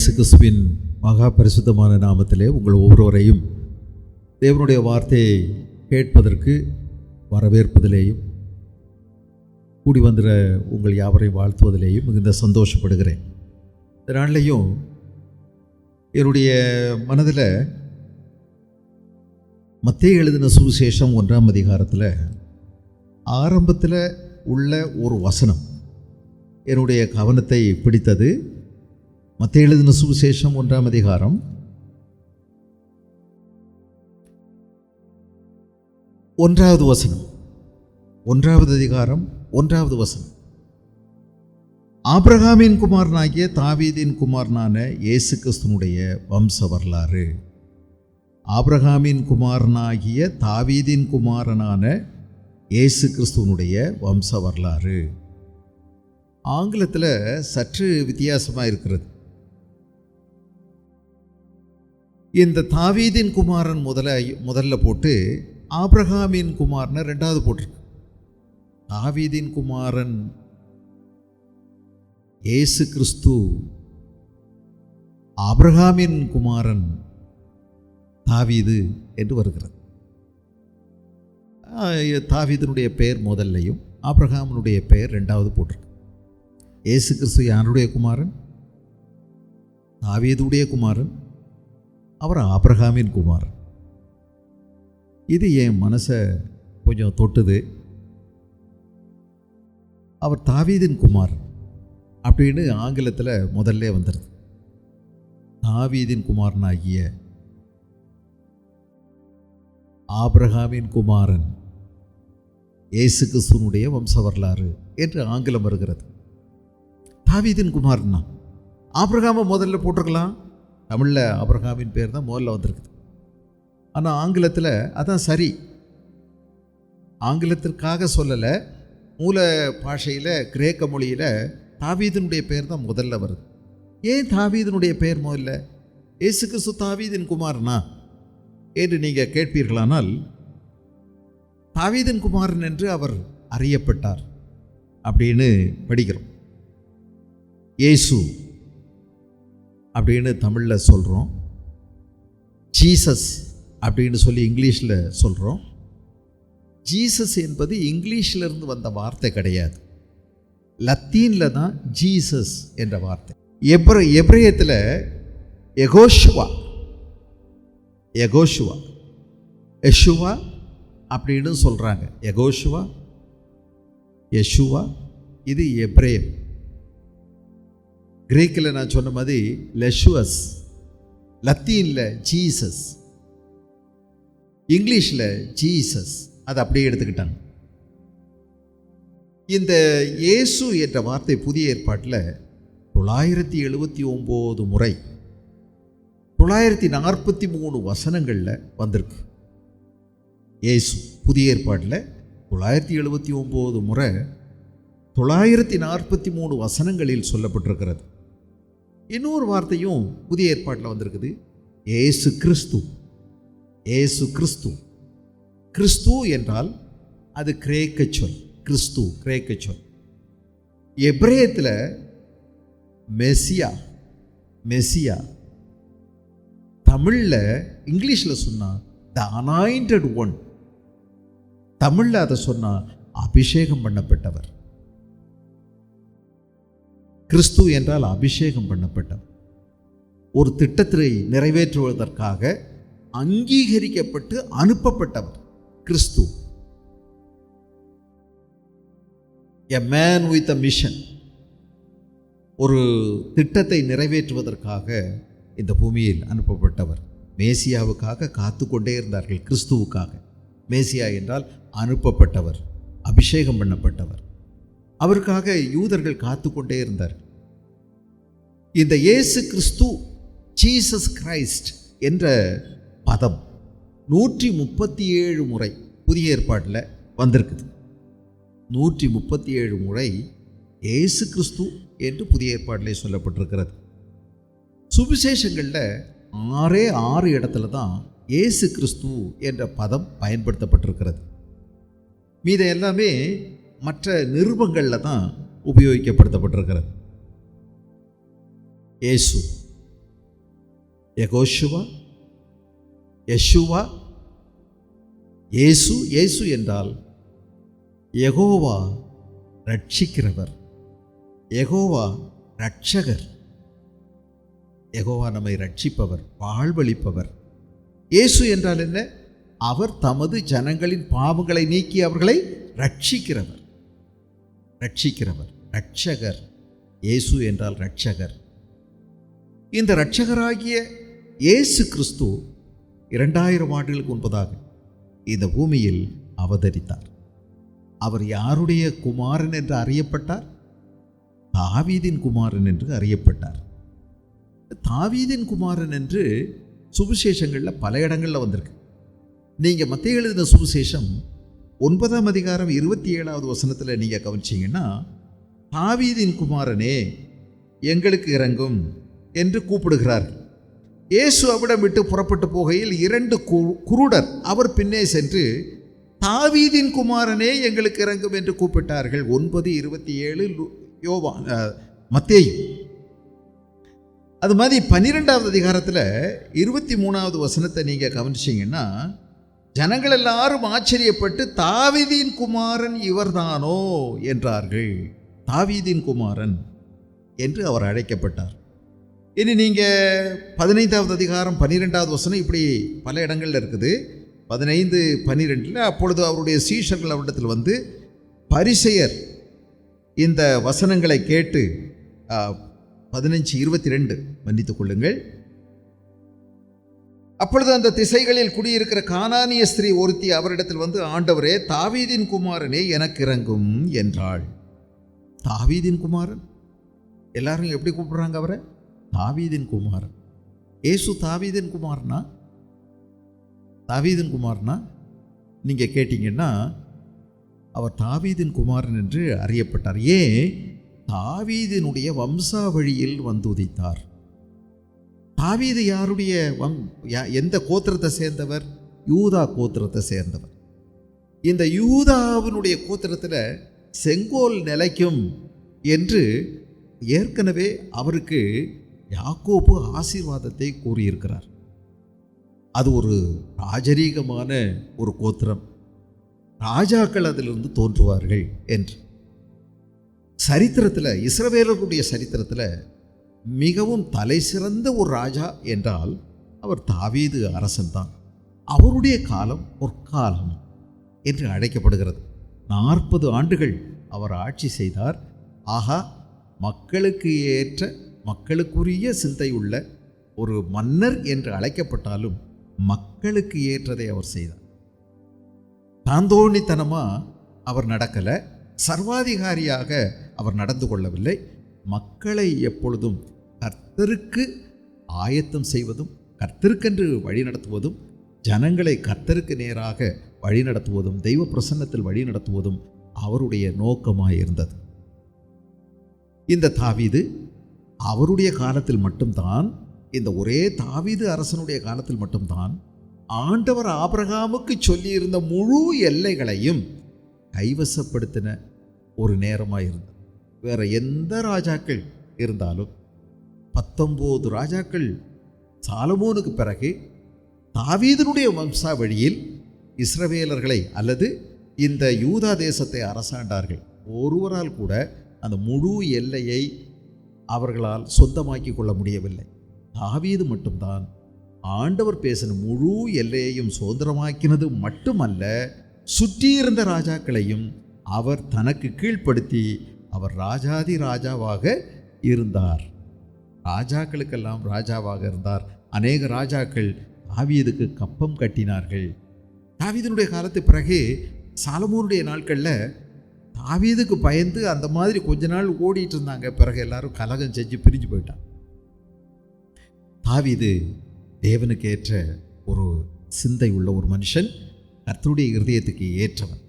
இயேசு கிறிஸ்துவின் மகா பரிசுத்தமான நாமத்திலே உங்கள் ஒவ்வொருவரையும் தேவனுடைய வார்த்தையை கேட்பதற்கு வரவேற்பதிலேயும் கூடி வந்துற உங்கள் யாவரையும் வாழ்த்துவதிலேயும் மிகுந்த சந்தோஷப்படுகிறேன். இந்த நாள்லையும் என்னுடைய மனதில் மத்தேயு எழுதின சுவிசேஷம் 1ஆம் அதிகாரத்தில் ஆரம்பத்தில் உள்ள ஒரு வசனம் என்னுடைய கவனத்தை பிடித்தது. மத்தேயு எழுதின சுவிசேஷம் 1ஆம் அதிகாரம் 1வது வசனம். 1வது அதிகாரம் 1வது வசனம். ஆபிரகாமின் குமாரனாகிய தாவீதின் குமாரனான இயேசு கிறிஸ்துனுடைய வம்ச வரலாறு. ஆபிரகாமின் குமாரனாகிய தாவீதின் குமாரனான இயேசு கிறிஸ்துவனுடைய வம்ச வரலாறு. ஆங்கிலத்தில் சற்று வித்தியாசமாக இருக்கிறது. இந்த தாவீதின் குமாரன் முதல்ல போட்டு ஆபிரகாமின் குமாரனை 2வது போட்டிருக்கு. தாவீதின் குமாரன் இயேசு கிறிஸ்து, ஆபிரகாமின் குமாரன் தாவீது என்று வருகிறது. தாவீதினுடைய பெயர் முதல்லையும் ஆபிரகாமினுடைய பெயர் 2வது போட்டிருக்கு. இயேசு கிறிஸ்து யாருடைய குமாரன்? தாவீதுடைய குமாரன், அவர் ஆபிரகாமின் குமாரன். இது என் மனசை கொஞ்சம் தொட்டுது. அவர் தாவீதின் குமாரன் அப்படின்னு ஆங்கிலத்தில் முதல்ல வந்துடுது. தாவீதின் குமாரனாகிய ஆபிரகாமின் குமாரன் இயேசு கிறிஸ்துவனுடைய வம்ச வரலாறு என்று ஆங்கிலம் வருகிறது. தாவீதின் குமாரன் தான். ஆபிரகாமை முதல்ல போட்டிருக்கலாம். தமிழில் ஆபிரகாமின் பேர் தான் முதல்ல வந்திருக்குது. ஆனால் ஆங்கிலத்தில் அதான் சரி. ஆங்கிலத்திற்காக சொல்லலை, மூல பாஷையில் கிரேக்க மொழியில் தாவீதினுடைய பேர் தான் முதல்ல வருது. ஏன் தாவீதினுடைய பெயர் முதல்ல? இயேசு கிறிஸ்து தாவீதின் குமாரனா என்று நீங்கள் கேட்பீர்களானால், தாவீதின் குமாரன் என்று அவர் அறியப்பட்டார் அப்படின்னு படிக்கிறோம். இயேசு அப்படின்னு தமிழில் சொல்கிறோம், ஜீசஸ் அப்படின்னு சொல்லி இங்கிலீஷில் சொல்கிறோம். ஜீசஸ் என்பது இங்கிலீஷிலிருந்து வந்த வார்த்தை கிடையாது, லத்தீனில் தான் ஜீசஸ் என்ற வார்த்தை. எப்ரேயத்தில் யெகோஷுவா யெஷுவா அப்படின்னு சொல்கிறாங்க. யெஷுவா இது எப்ரேயம். கிரேக்கில் நான் சொன்ன மாதிரி லெஷுவஸ், லத்தீனில் ஜீசஸ், இங்கிலீஷில் ஜீசஸ். அதை அப்படியே எடுத்துக்கிட்டாங்க. இந்த இயேசு என்ற வார்த்தை புதிய ஏற்பாட்டில் 979 முறை 943 வசனங்களில் வந்திருக்கு. இயேசு புதிய ஏற்பாட்டில் 979 முறை 943 வசனங்களில் சொல்லப்பட்டிருக்கிறது. இன்னொரு வார்த்தையும் புதிய ஏற்பாட்டில் வந்திருக்குது, இயேசு கிறிஸ்து. இயேசு கிறிஸ்து. கிறிஸ்து என்றால் அது கிரேக்க சொல். கிறிஸ்து கிரேக்க சொல். எப்ரேயத்தில் மெசியா. தமிழில் இங்கிலீஷில் சொன்னால் த அனாயிண்டட் ஒன். தமிழில் அதை சொன்னால் அபிஷேகம் பண்ணப்பட்டவர். கிறிஸ்து என்றால் அபிஷேகம் பண்ணப்பட்டவர். ஒரு திட்டத்தை நிறைவேற்றுவதற்காக அங்கீகரிக்கப்பட்டு அனுப்பப்பட்டவர் கிறிஸ்து. A man with a mission. ஒரு திட்டத்தை நிறைவேற்றுவதற்காக இந்த பூமியில் அனுப்பப்பட்டவர். மேசியாவுக்காக காத்து கொண்டே இருந்தார்கள், கிறிஸ்துவுக்காக. மேசியா என்றால் அனுப்பப்பட்டவர், அபிஷேகம் பண்ணப்பட்டவர். அவருக்காக யூதர்கள் காத்து கொண்டே இருந்தார். இந்த இயேசு கிறிஸ்து, ஜீசஸ் கிரைஸ்ட் என்ற பதம் 137 முறை புதிய ஏற்பாட்டில் வந்திருக்குது. 137 முறை இயேசு கிறிஸ்து என்று புதிய ஏற்பாட்டிலே சொல்லப்பட்டிருக்கிறது. சுவிசேஷங்களில் 6 இடத்துல தான் இயேசு கிறிஸ்து என்ற பதம் பயன்படுத்தப்பட்டிருக்கிறது. மீத எல்லாமே மற்ற நிருபங்களில் தான் உபயோகிக்கப்படுத்தப்பட்டிருக்கிறது. இயேசு யெகோஷுவா, யெஷுவா, இயேசு. இயேசு என்றால் யெகோவா ரட்சிக்கிறவர், யெகோவா ரட்சகர், யெகோவா நம்மை ரட்சிப்பவர், வாழ்வளிப்பவர். இயேசு என்றால் என்ன? அவர் தமது ஜனங்களின் பாவங்களை நீக்கி அவர்களை ரட்சிக்கிறவர், ரட்சிக்கிறவர், ரட்சகர். இயேசு என்றால் ரட்சகர். இந்த ரட்சகராகிய இயேசு கிறிஸ்து 2000 ஆண்டுகளுக்கு முன்பதாக இந்த பூமியில் அவதரித்தார். அவர் யாருடைய குமாரன் என்று அறியப்பட்டார்? தாவீதின் குமாரன் என்று அறியப்பட்டார். தாவீதின் குமாரன் என்று சுவிசேஷங்களில் பல இடங்களில் வந்திருக்கு. நீங்கள் மத்தேயு எழுதின சுவிசேஷம் 9ஆம் அதிகாரம் 27வது வசனத்தில் நீங்கள் கவனிச்சிங்கன்னா, தாவீதின் குமாரனே எங்களுக்கு இறங்கும் என்று கூப்பிடுகிறார்கள். இயேசு அவிடம் விட்டு புறப்பட்டு போகையில் 2 குருடர் அவர் பின்னே சென்று, தாவீதின் குமாரனே எங்களுக்கு இறங்கும் என்று கூப்பிட்டார்கள். 9:27 யோவான், மத்தேயு. அது மாதிரி 12வது அதிகாரத்தில் 23வது வசனத்தை நீங்கள் கவனிச்சிங்கன்னா, ஜனங்கள் எல்லாரும் ஆச்சரியப்பட்டு தாவீதின் குமாரன் இவர்தானோ என்றார்கள். தாவீதின் குமாரன் என்று அவர் அழைக்கப்பட்டார். இனி நீங்கள் 15வது அதிகாரம் 12வது வசனம் இப்படி பல இடங்களில் இருக்குது. 15:12 அப்பொழுது அவருடைய சீஷர்கள் அவரிடத்தில் வந்து, பரிசேயர் இந்த வசனங்களை கேட்டு 15:22 மன்னித்துக் கொள்ளுங்கள். அப்பொழுது அந்த திசைகளில் குடியிருக்கிற கானானிய ஸ்திரீ ஒருத்தி அவரிடத்தில் வந்து, ஆண்டவரே, தாவீதின் குமாரனே எனக்கு இறங்கும் என்றாள். தாவீதின் குமாரன், எல்லாரும் எப்படி கூப்பிடுறாங்க அவரை? தாவீதின் குமாரன். இயேசு தாவீதின் குமாரனா? தாவீதின் குமாரனா நீங்கள் கேட்டீங்கன்னா, அவர் தாவீதின் குமாரன் என்று அறியப்பட்டார். ஏன்? தாவீதினுடைய வம்சாவழியில் வந்து உதித்தார். தாவீது யாருடைய எந்த கோத்திரத்தை சேர்ந்தவர்? யூதா கோத்திரத்தை சேர்ந்தவர். இந்த யூதாவினுடைய கோத்திரத்தில் செங்கோல் நிலைக்கும் என்று ஏற்கனவே அவருக்கு யாக்கோபு ஆசீர்வாதத்தை கூறியிருக்கிறார். அது ஒரு ராஜரீகமான ஒரு கோத்திரம், ராஜாக்கள் அதிலிருந்து தோன்றுவார்கள் என்று. சரித்திரத்தில், இஸ்ரவேலர்களுடைய சரித்திரத்தில் மிகவும் தலை சிறந்த ஒரு ராஜா என்றால் அவர் தாவீது அரசன் தான். அவருடைய காலம் பொற்காலம் என்று அழைக்கப்படுகிறது. 40 ஆண்டுகள் அவர் ஆட்சி செய்தார். ஆகா, மக்களுக்கு ஏற்ற, மக்களுக்குரிய சிந்தையுள்ள ஒரு மன்னர் என்று அழைக்கப்பட்டாலும் மக்களுக்கு ஏற்றதை அவர் செய்தார். தாந்தோணித்தனமாக அவர் நடக்கலை, சர்வாதிகாரியாக அவர் நடந்து கொள்ளவில்லை. மக்களை எப்பொழுதும் கர்த்தருக்கு ஆயத்தம் செய்வதும், கர்த்தருக்கென்று வழிநடத்துவதும், ஜனங்களை கர்த்தருக்கு நேராக வழிநடத்துவதும், தெய்வ பிரசன்னத்தில் வழிநடத்துவதும் அவருடைய நோக்கமாக இருந்தது. இந்த தாவீது அவருடைய காலத்தில் மட்டும்தான், இந்த ஒரே தாவீது அரசனுடைய காலத்தில் மட்டும்தான் ஆண்டவர் ஆபிரகாமுக்கு சொல்லியிருந்த முழு எல்லைகளையும் கைவசப்படுத்தின ஒரு நேரமாக இருந்தது. வேற எந்த ராஜாக்கள் இருந்தாலும் 19 ராஜாக்கள் சாலமோனுக்கு பிறகு தாவீதினுடைய வம்சாவழியில் இஸ்ரவேலர்களை அல்லது இந்த யூதா தேசத்தை அரசாண்டார்கள். ஒருவரால் கூட அந்த முழு எல்லையை அவர்களால் சொந்தமாக்கி கொள்ள முடியவில்லை. தாவீது மட்டும்தான் ஆண்டவர் பேசின முழு எல்லையையும் சுதந்திரமாக்கினது மட்டுமல்ல, சுற்றியிருந்த ராஜாக்களையும் அவர் தனக்கு கீழ்ப்படுத்தி அவர் ராஜாதி ராஜாவாக இருந்தார். ராஜாக்களுக்கெல்லாம் ராஜாவாக இருந்தார். அநேக ராஜாக்கள் தாவீதுக்கு கப்பம் கட்டினார்கள். தாவீதினுடைய காலத்துக்கு பிறகு சாலமோனுடைய நாட்களில் தாவீதுக்கு பயந்து அந்த மாதிரி கொஞ்ச நாள் ஓடிட்டு இருந்தாங்க. பிறகு எல்லாரும் கலகம் செஞ்சு பிரிஞ்சு போயிட்டான். தாவீது தேவனுக்கு ஏற்ற ஒரு சிந்தை உள்ள ஒரு மனுஷன், கர்த்தருடைய இருதயத்துக்கு ஏற்றவன்.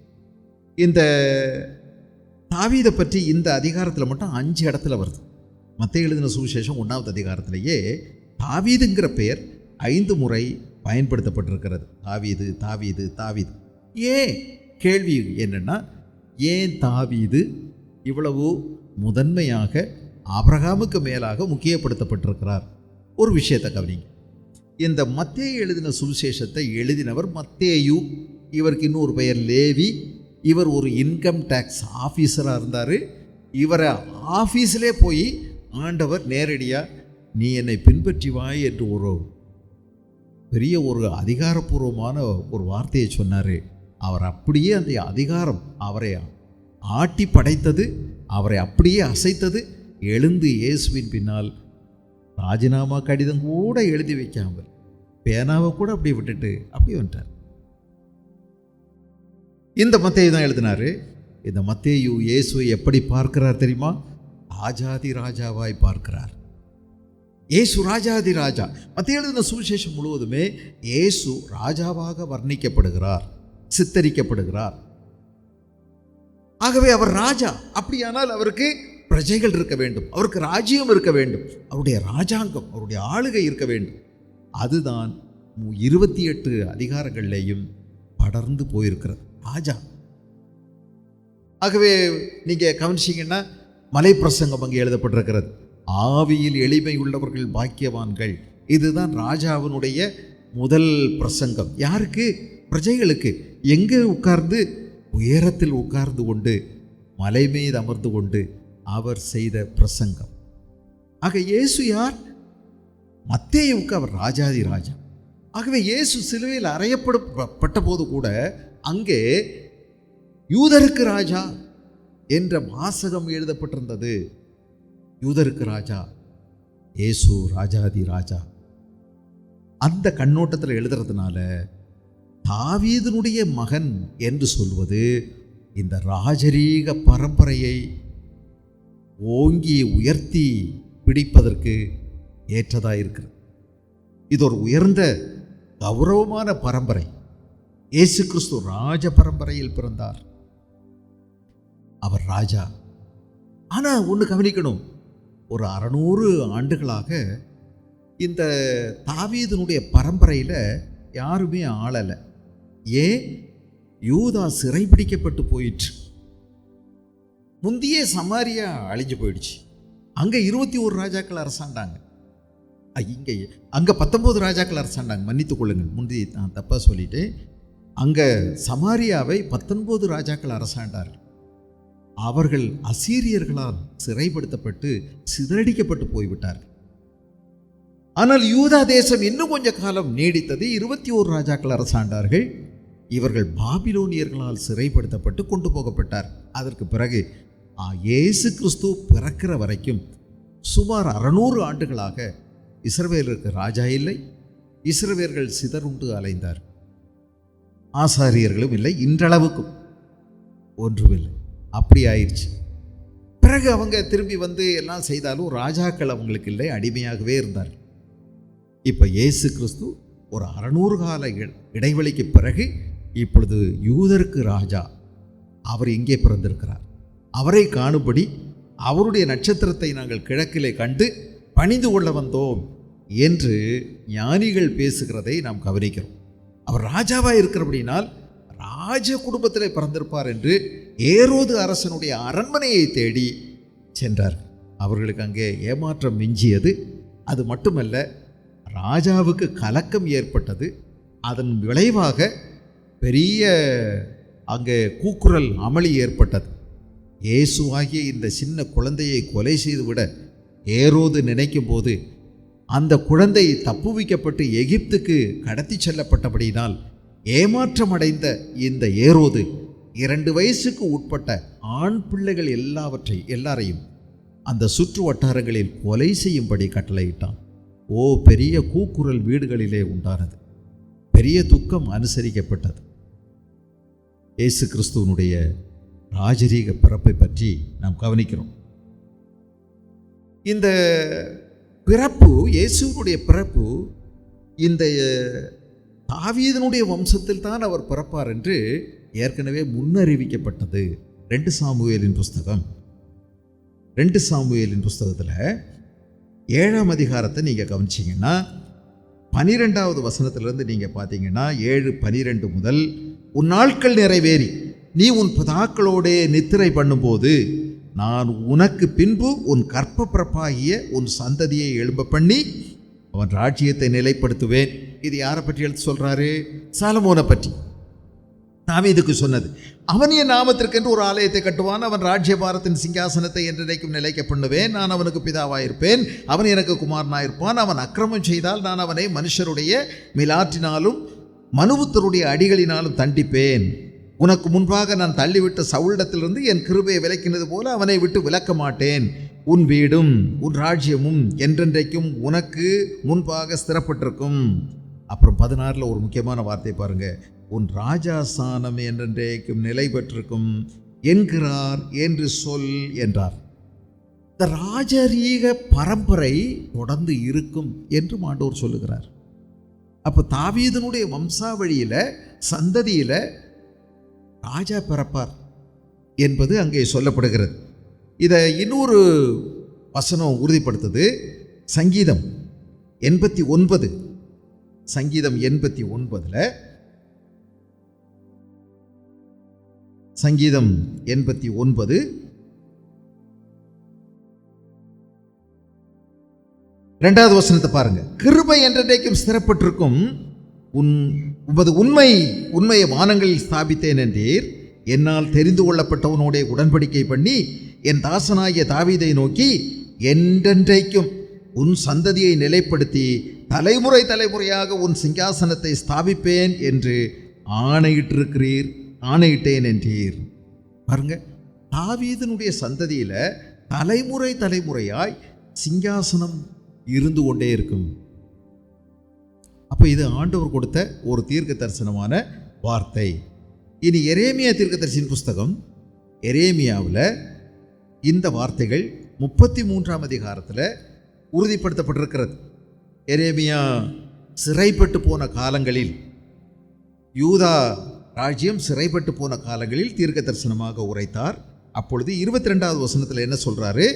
இந்த தாவீதை பற்றி இந்த அதிகாரத்தில் மட்டும் 5 இடத்துல வருது. மத்தேயு எழுதின சுவிசேஷம் 1வது அதிகாரத்திலேயே தாவீதுங்கிற பெயர் 5 முறை பயன்படுத்தப்பட்டிருக்கிறது. தாவீது, தாவீது, தாவீது. ஏன்? கேள்வி என்னன்னா, ஏன் தாவீது இவ்வளவு முதன்மையாக ஆபிரகாமுக்கு மேலாக முக்கியப்படுத்தப்பட்டிருக்கிறார்? ஒரு விஷயத்தை கவனிங்க. இந்த மத்தேயு எழுதின சுவிசேஷத்தை எழுதினவர் மத்தேயு. இவருக்கு இன்னொரு பெயர் லேவி. இவர் ஒரு இன்கம் டேக்ஸ் ஆஃபீஸராக இருந்தார். இவரை ஆஃபீஸிலே போய் ஆண்டவர் நேரடியாக நீ என்னை பின்பற்றி வாய் என்று ஒரு பெரிய ஒரு அதிகாரப்பூர்வமான ஒரு வார்த்தையை சொன்னார். அவர் அப்படியே அந்த அதிகாரம் அவரை ஆட்டி படைத்தது, அவரை அப்படியே அசைத்தது. எழுந்து இயேசுவின் பின்னால் ராஜினாமா கடிதம் கூட எழுதி வைக்காமல் பேனாவை கூட அப்படியே விட்டுட்டு அப்படியே வந்துட்டார். இந்த மத்தேயு தான் எழுதினார். இந்த மத்தேயு இயேசுவை எப்படி பார்க்கிறார் தெரியுமா? ராஜாதி ராஜாவாய் பார்க்கிறார். இயேசு ராஜாதி ராஜா. மத்தேயு எழுதின சுவிசேஷம் முழுவதுமே இயேசு ராஜாவாக வர்ணிக்கப்படுகிறார், சித்தரிக்கப்படுகிறார். ஆகவே அவர் ராஜா. அப்படியானால் அவருக்கு பிரஜைகள் இருக்க வேண்டும், அவருக்கு ராஜ்யம் இருக்க வேண்டும், அவருடைய ராஜாங்கம், அவருடைய ஆளுகை இருக்க வேண்டும். அதுதான் 28 அதிகாரங்கள்லேயும் படர்ந்து போயிருக்கிறது. ராஜா. ஆகவே நீங்கள் கவனிச்சிங்கன்னா மலை பிரசங்கம் அங்கே எழுதப்பட்டிருக்கிறது. ஆவியில் எளிமை உள்ளவர்கள் பாக்கியவான்கள். இதுதான் ராஜாவினுடைய முதல் பிரசங்கம். யாருக்கு? பிரஜைகளுக்கு. எங்கே உட்கார்ந்து? உயரத்தில் உட்கார்ந்து கொண்டு மலை மீது அமர்ந்து கொண்டு அவர் செய்த பிரசங்கம். ஆக இயேசு யார்? மத்தேயுவுக்கு அவர் ராஜாதி ராஜா. ஆகவே இயேசு சிலுவையில் அறையப்பட்ட போது கூட அங்கே யூதருக்கு ராஜா என்ற வாசகம் எழுதப்பட்டிருந்தது. யூதருக்கு ராஜா, இயேசு ராஜாதி ராஜா. அந்த கண்ணோட்டத்தில் எழுதுறதுனால தாவீதினுடைய மகன் என்று சொல்வது இந்த ராஜரீக பரம்பரையை ஓங்கி உயர்த்தி பிடிப்பதற்கு ஏற்றதாக இருக்கிறது. இது ஒரு உயர்ந்த கௌரவமான பரம்பரை. இயேசு கிறிஸ்து ராஜ பரம்பரையில் பிறந்தார். அவர் ராஜா. ஆனால் ஒன்று கவனிக்கணும், ஒரு 600 ஆண்டுகளாக இந்த தாவீதினுடைய பரம்பரையில் யாருமே ஆளலை. ஏன்? யூதா சிறைபிடிக்கப்பட்டு போயிற்று. முந்தியே சமாரியா அழிஞ்சு போயிடுச்சு. அங்கே 21 ராஜாக்கள் அரசாண்டாங்க. அங்கே 19 ராஜாக்கள் அரசாண்டாங்க. மன்னித்து கொள்ளுங்கள், முந்தி நான் தப்பாக சொல்லிட்டு. அங்கே சமாரியாவை 19 ராஜாக்கள் அரசாண்டார்கள். அவர்கள் அசீரியர்களால் சிறைப்படுத்தப்பட்டு சிதறடிக்கப்பட்டு போய்விட்டார்கள். ஆனால் யூதா தேசம் இன்னும் கொஞ்ச காலம் நீடித்தது. 21 ராஜாக்கள் அரசாண்டார்கள். இவர்கள் பாபிலோனியர்களால் சிறைப்படுத்தப்பட்டு கொண்டு போகப்பட்டார். அதற்கு பிறகு இயேசு கிறிஸ்து பிறக்கிற வரைக்கும் சுமார் 600 ஆண்டுகளாக இஸ்ரவேலுக்கு ராஜா இல்லை. இஸ்ரவேலர்கள் சிதறுண்டு அலைந்தார். ஆசாரியர்களும் இல்லை, இன்றளவுக்கும் ஒன்றுமில்லை. அப்படி ஆயிடுச்சு. பிறகு அவங்க திரும்பி வந்து எல்லாம் செய்தாலும் ராஜாக்கள் அவங்களுக்கு இல்லை, அடிமையாகவே இருந்தார். இப்போ இயேசு கிறிஸ்து ஒரு 600 கால இடைவெளிக்கு பிறகு இப்பொழுது யூதருக்கு ராஜா. அவர் இங்கே பிறந்திருக்கிறார். அவரை காணும்படி அவருடைய நட்சத்திரத்தை நாங்கள் கிழக்கிலே கண்டு பணிந்து கொள்ள வந்தோம் என்று ஞானிகள் பேசுகிறதை நாம் கவனிக்கிறோம். அவர் ராஜாவாக இருக்கிறபடினால் ராஜ குடும்பத்தில் பிறந்திருப்பார் என்று ஏரோது அரசனுடைய அரண்மனையை தேடி சென்றார். அவர்களுக்கு அங்கே ஏமாற்றம் மிஞ்சியது. அது மட்டுமல்ல, ராஜாவுக்கு கலக்கம் ஏற்பட்டது. அதன் விளைவாக பெரிய அங்கே கூக்குரல் அமளி ஏற்பட்டது. இயேசுவாகிய இந்த சின்ன குழந்தையை கொலை செய்துவிட ஏரோது நினைக்கும் போது அந்த குழந்தை தப்புவிக்கப்பட்டு எகிப்துக்கு கடத்தி செல்லப்பட்டபடியினால் ஏமாற்றமடைந்த இந்த ஏரோது 2 வயசுக்கு உட்பட்ட ஆண் பிள்ளைகள் எல்லாரையும் அந்த சுற்று வட்டாரங்களில் கொலை செய்யும்படி கட்டளையிட்டான். பெரிய கூக்குரல் வீடுகளிலே உண்டானது. பெரிய துக்கம் அனுசரிக்கப்பட்டது. இயேசு கிறிஸ்துவனுடைய ராஜரீக பிறப்பை பற்றி நாம் கவனிக்கிறோம். இந்த பிறப்பு, இயேசுனுடைய பிறப்பு, இந்த தாவீதினுடைய வம்சத்தில் தான் அவர் பிறப்பார் என்று ஏற்கனவே முன்னறிவிக்கப்பட்டது. 2 சாமுவேலின் புஸ்தகத்தில் 7ஆம் அதிகாரத்தை நீங்கள் கவனிச்சிங்கன்னா 12வது வசனத்திலிருந்து நீங்கள் பார்த்தீங்கன்னா 7:12 முதல், உன் நாட்கள் நிறைவேறி நீ உன் பிதாக்களோடே நித்திரை பண்ணும்போது நான் உனக்கு பின்பு உன் கற்ப பிறப்பாகிய உன் சந்ததியை எழும்ப பண்ணி அவன் ராஜ்யத்தை நிலைப்படுத்துவேன். இது யாரை பற்றி எடுத்து சொல்றாரு? சாலமோனை பற்றி. தாவீதுக்கு சொன்னது. அவன் என் நாமத்திற்கென்று ஒரு ஆலயத்தை கட்டுவான், அவன் ராஜ்யபாரத்தின் சிங்காசனத்தை என்றைக்கும் நிலைக்க பண்ணுவேன், நான் அவனுக்கு பிதாவாயிருப்பேன், அவன் எனக்கு குமாரனாயிருப்பான். அவன் அக்கிரமம் செய்தால் நான் அவனை மனுஷருடைய மிலாற்றினாலும் மனுபுத்தருடைய அடிகளினாலும் தண்டிப்பேன். உனக்கு முன்பாக நான் தள்ளிவிட்ட சவுலிடத்திலிருந்து என் கிருபையை விலக்கினது போல அவனை விட்டு விலக்க மாட்டேன். உன் வீடும் உன் ராஜ்யமும் என்றென்றைக்கும் உனக்கு முன்பாக ஸ்திரப்பட்டிருக்கும். அப்புறம் 16 ஒரு முக்கியமான வார்த்தை பாருங்க. உன் ராஜாசானம் என்றென்றைக்கும் நிலை பெற்றிருக்கும் என்கிறார் என்று சொல் என்றார். இந்த ராஜரீக பரம்பரை தொடர்ந்து இருக்கும் என்று ஆண்டவர் சொல்லுகிறார். அப்போ தாவீதனுடைய வம்சாவழியில் சந்ததியில் ராஜா பிறப்பார் என்பது அங்கே சொல்லப்படுகிறது. இதை இன்னொரு வசனம் உறுதிப்படுத்துது. சங்கீதம் 89 சங்கீதம் 89 சங்கீதம் 89 2வது வசனத்தை பாருங்க. கிருபை என்றைக்கும் ஸ்திரப்பட்டிருக்கும், உமது உண்மையை வானங்களில் ஸ்தாபித்தேன் என்றீர். என்னால் தெரிந்து கொள்ளப்பட்டவனோட உடன்படிக்கை பண்ணி என் தாசனாகிய தாவீதை நோக்கி என்றென்றைக்கும் உன் சந்ததியை நிலைப்படுத்தி தலைமுறை தலைமுறையாக உன் சிங்காசனத்தை ஸ்தாபிப்பேன் என்று ஆணையிட்டேன் என்றீர். பாருங்க, தாவீதனுடைய சந்ததியில் தலைமுறை தலைமுறையாய் சிங்காசனம் இருந்து கொண்டே இருக்கும். அப்போ இது ஆண்டவர் கொடுத்த ஒரு தீர்க்க தரிசனமான வார்த்தை. இனி எரேமியா தீர்க்கதரிசியின் புஸ்தகம், எரேமியாவில் இந்த வார்த்தைகள் 33ஆம் அதிகாரத்தில் உறுதிப்படுத்தப்பட்டிருக்கிறது. எரேமியா சிறைப்பட்டு போன காலங்களில், யூதா ராஜ்யம் சிறைப்பட்டு போன காலங்களில் தீர்க்க தரிசனமாக உரைத்தார். அப்பொழுது 22வது வசனத்தில் என்ன சொல்றாரு?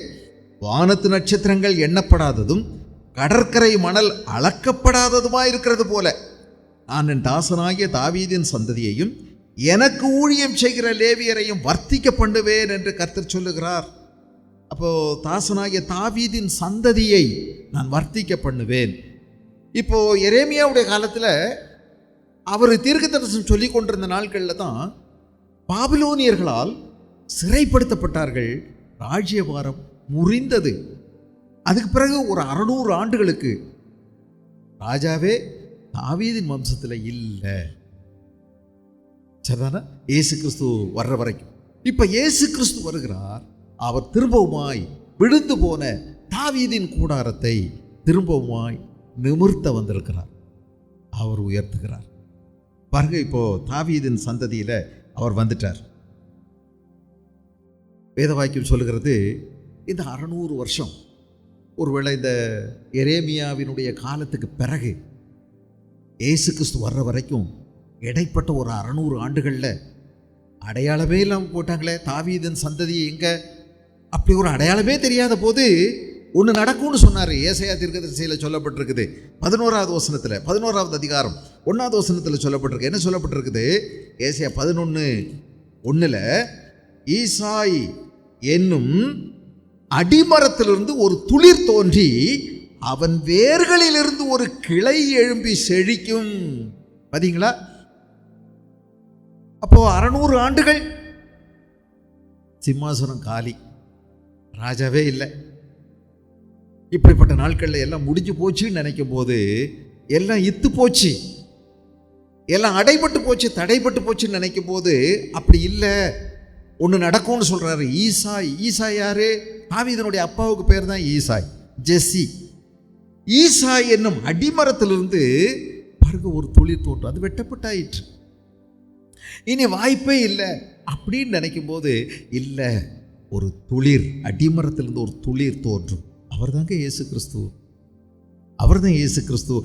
வானத்து நட்சத்திரங்கள் எண்ணப்படாததும் கடற்கரை மணல் அளக்கப்படாததுமாய் இருக்கிறது போல நான் என் தாசனாகிய தாவீதின் சந்ததியையும் எனக்கு ஊழியம் செய்கிற லேவியரையும் வர்த்திக்க பண்ணுவேன் என்று கர்த்தர் சொல்லுகிறார். அப்போ தாசனாகிய தாவீதின் சந்ததியை நான் வர்த்திக்க பண்ணுவேன். இப்போ எரேமியாவுடைய காலத்தில் அவர் தீர்க்க தரிசனம் சொல்லி கொண்டிருந்த நாட்களில் தான் பாபிலோனியர்களால் சிறைப்படுத்தப்பட்டார்கள். ராஜ்யபாரம் முறிந்தது. அதுக்கு பிறகு ஒரு 600 ஆண்டுகளுக்கு ராஜாவே தாவீதின் வம்சத்தில் இல்லை. சரிதானா? இயேசு கிறிஸ்து வர்ற வரைக்கும். இப்ப இயேசு கிறிஸ்து வருகிறார். அவர் திரும்பவுமாய் விழுந்து போன தாவீதின் கூடாரத்தை திரும்பவுமாய் நிமிர்த்த வந்திருக்கிறார். அவர் உயர்த்துகிறார். பாருங்க, இப்போ தாவீதின் சந்ததியில அவர் வந்துட்டார். வேத வாக்கியம் சொல்லுகிறது, இந்த 600 வருஷம், ஒருவேளை இந்த எரேமியாவினுடைய காலத்துக்கு பிறகு இயேசு கிறிஸ்து வர்ற வரைக்கும் இடைப்பட்ட ஒரு 600 ஆண்டுகளில் அடையாளமே இல்லாமல் போட்டாங்களே. தாவீதின் சந்ததி எங்க? அப்படி ஒரு அடையாளமே தெரியாத போது ஒன்று நடக்கும்னு சொன்னார். ஏசாயா தீர்க்கதரிசியில் சொல்லப்பட்டிருக்குது. 11வது வசனத்தில், 11வது அதிகாரம் 1வது வசனத்தில் சொல்லப்பட்டிருக்கு. என்ன சொல்லப்பட்டிருக்குது? ஏசாயா 11:1 ஈசாய் என்னும் அடிமரத்திலிருந்து ஒரு துளிர் தோன்றி அவன் வேர்களிலிருந்து ஒரு கிளை எழும்பி செழிக்கும். பார்த்தீங்களா? அப்போ 600 ஆண்டுகள் சிம்மாசனம் காலி, ராஜாவே இல்லை. இப்படிப்பட்ட நாட்களில் எல்லாம் முடிஞ்சு போச்சுன்னு நினைக்கும் போது எல்லாம் இத்து போச்சு, எல்லாம் அடைபட்டு போச்சு, தடைப்பட்டு போச்சுன்னு நினைக்கும் போது அப்படி இல்லை, ஒன்று நடக்கும்னு சொல்றாரு. ஈசாய் யாரு? தாவீதனுடைய அப்பாவுக்கு பேர் தான் ஈசாய், ஜெஸ்ஸி. ஈசாய் என்னும் அடிமரத்திலிருந்து பாருங்க ஒரு துளிர் தோன்றும். அது வெட்டப்பட்டாயிற்று, இனி வாய்ப்பே இல்லை அப்படின்னு நினைக்கும் போது இல்லை, ஒரு துளிர், அடிமரத்திலிருந்து ஒரு துளிர் தோன்றும். அவர் தாங்க இயேசு கிறிஸ்து. அவர்தான் இயேசு கிறிஸ்து.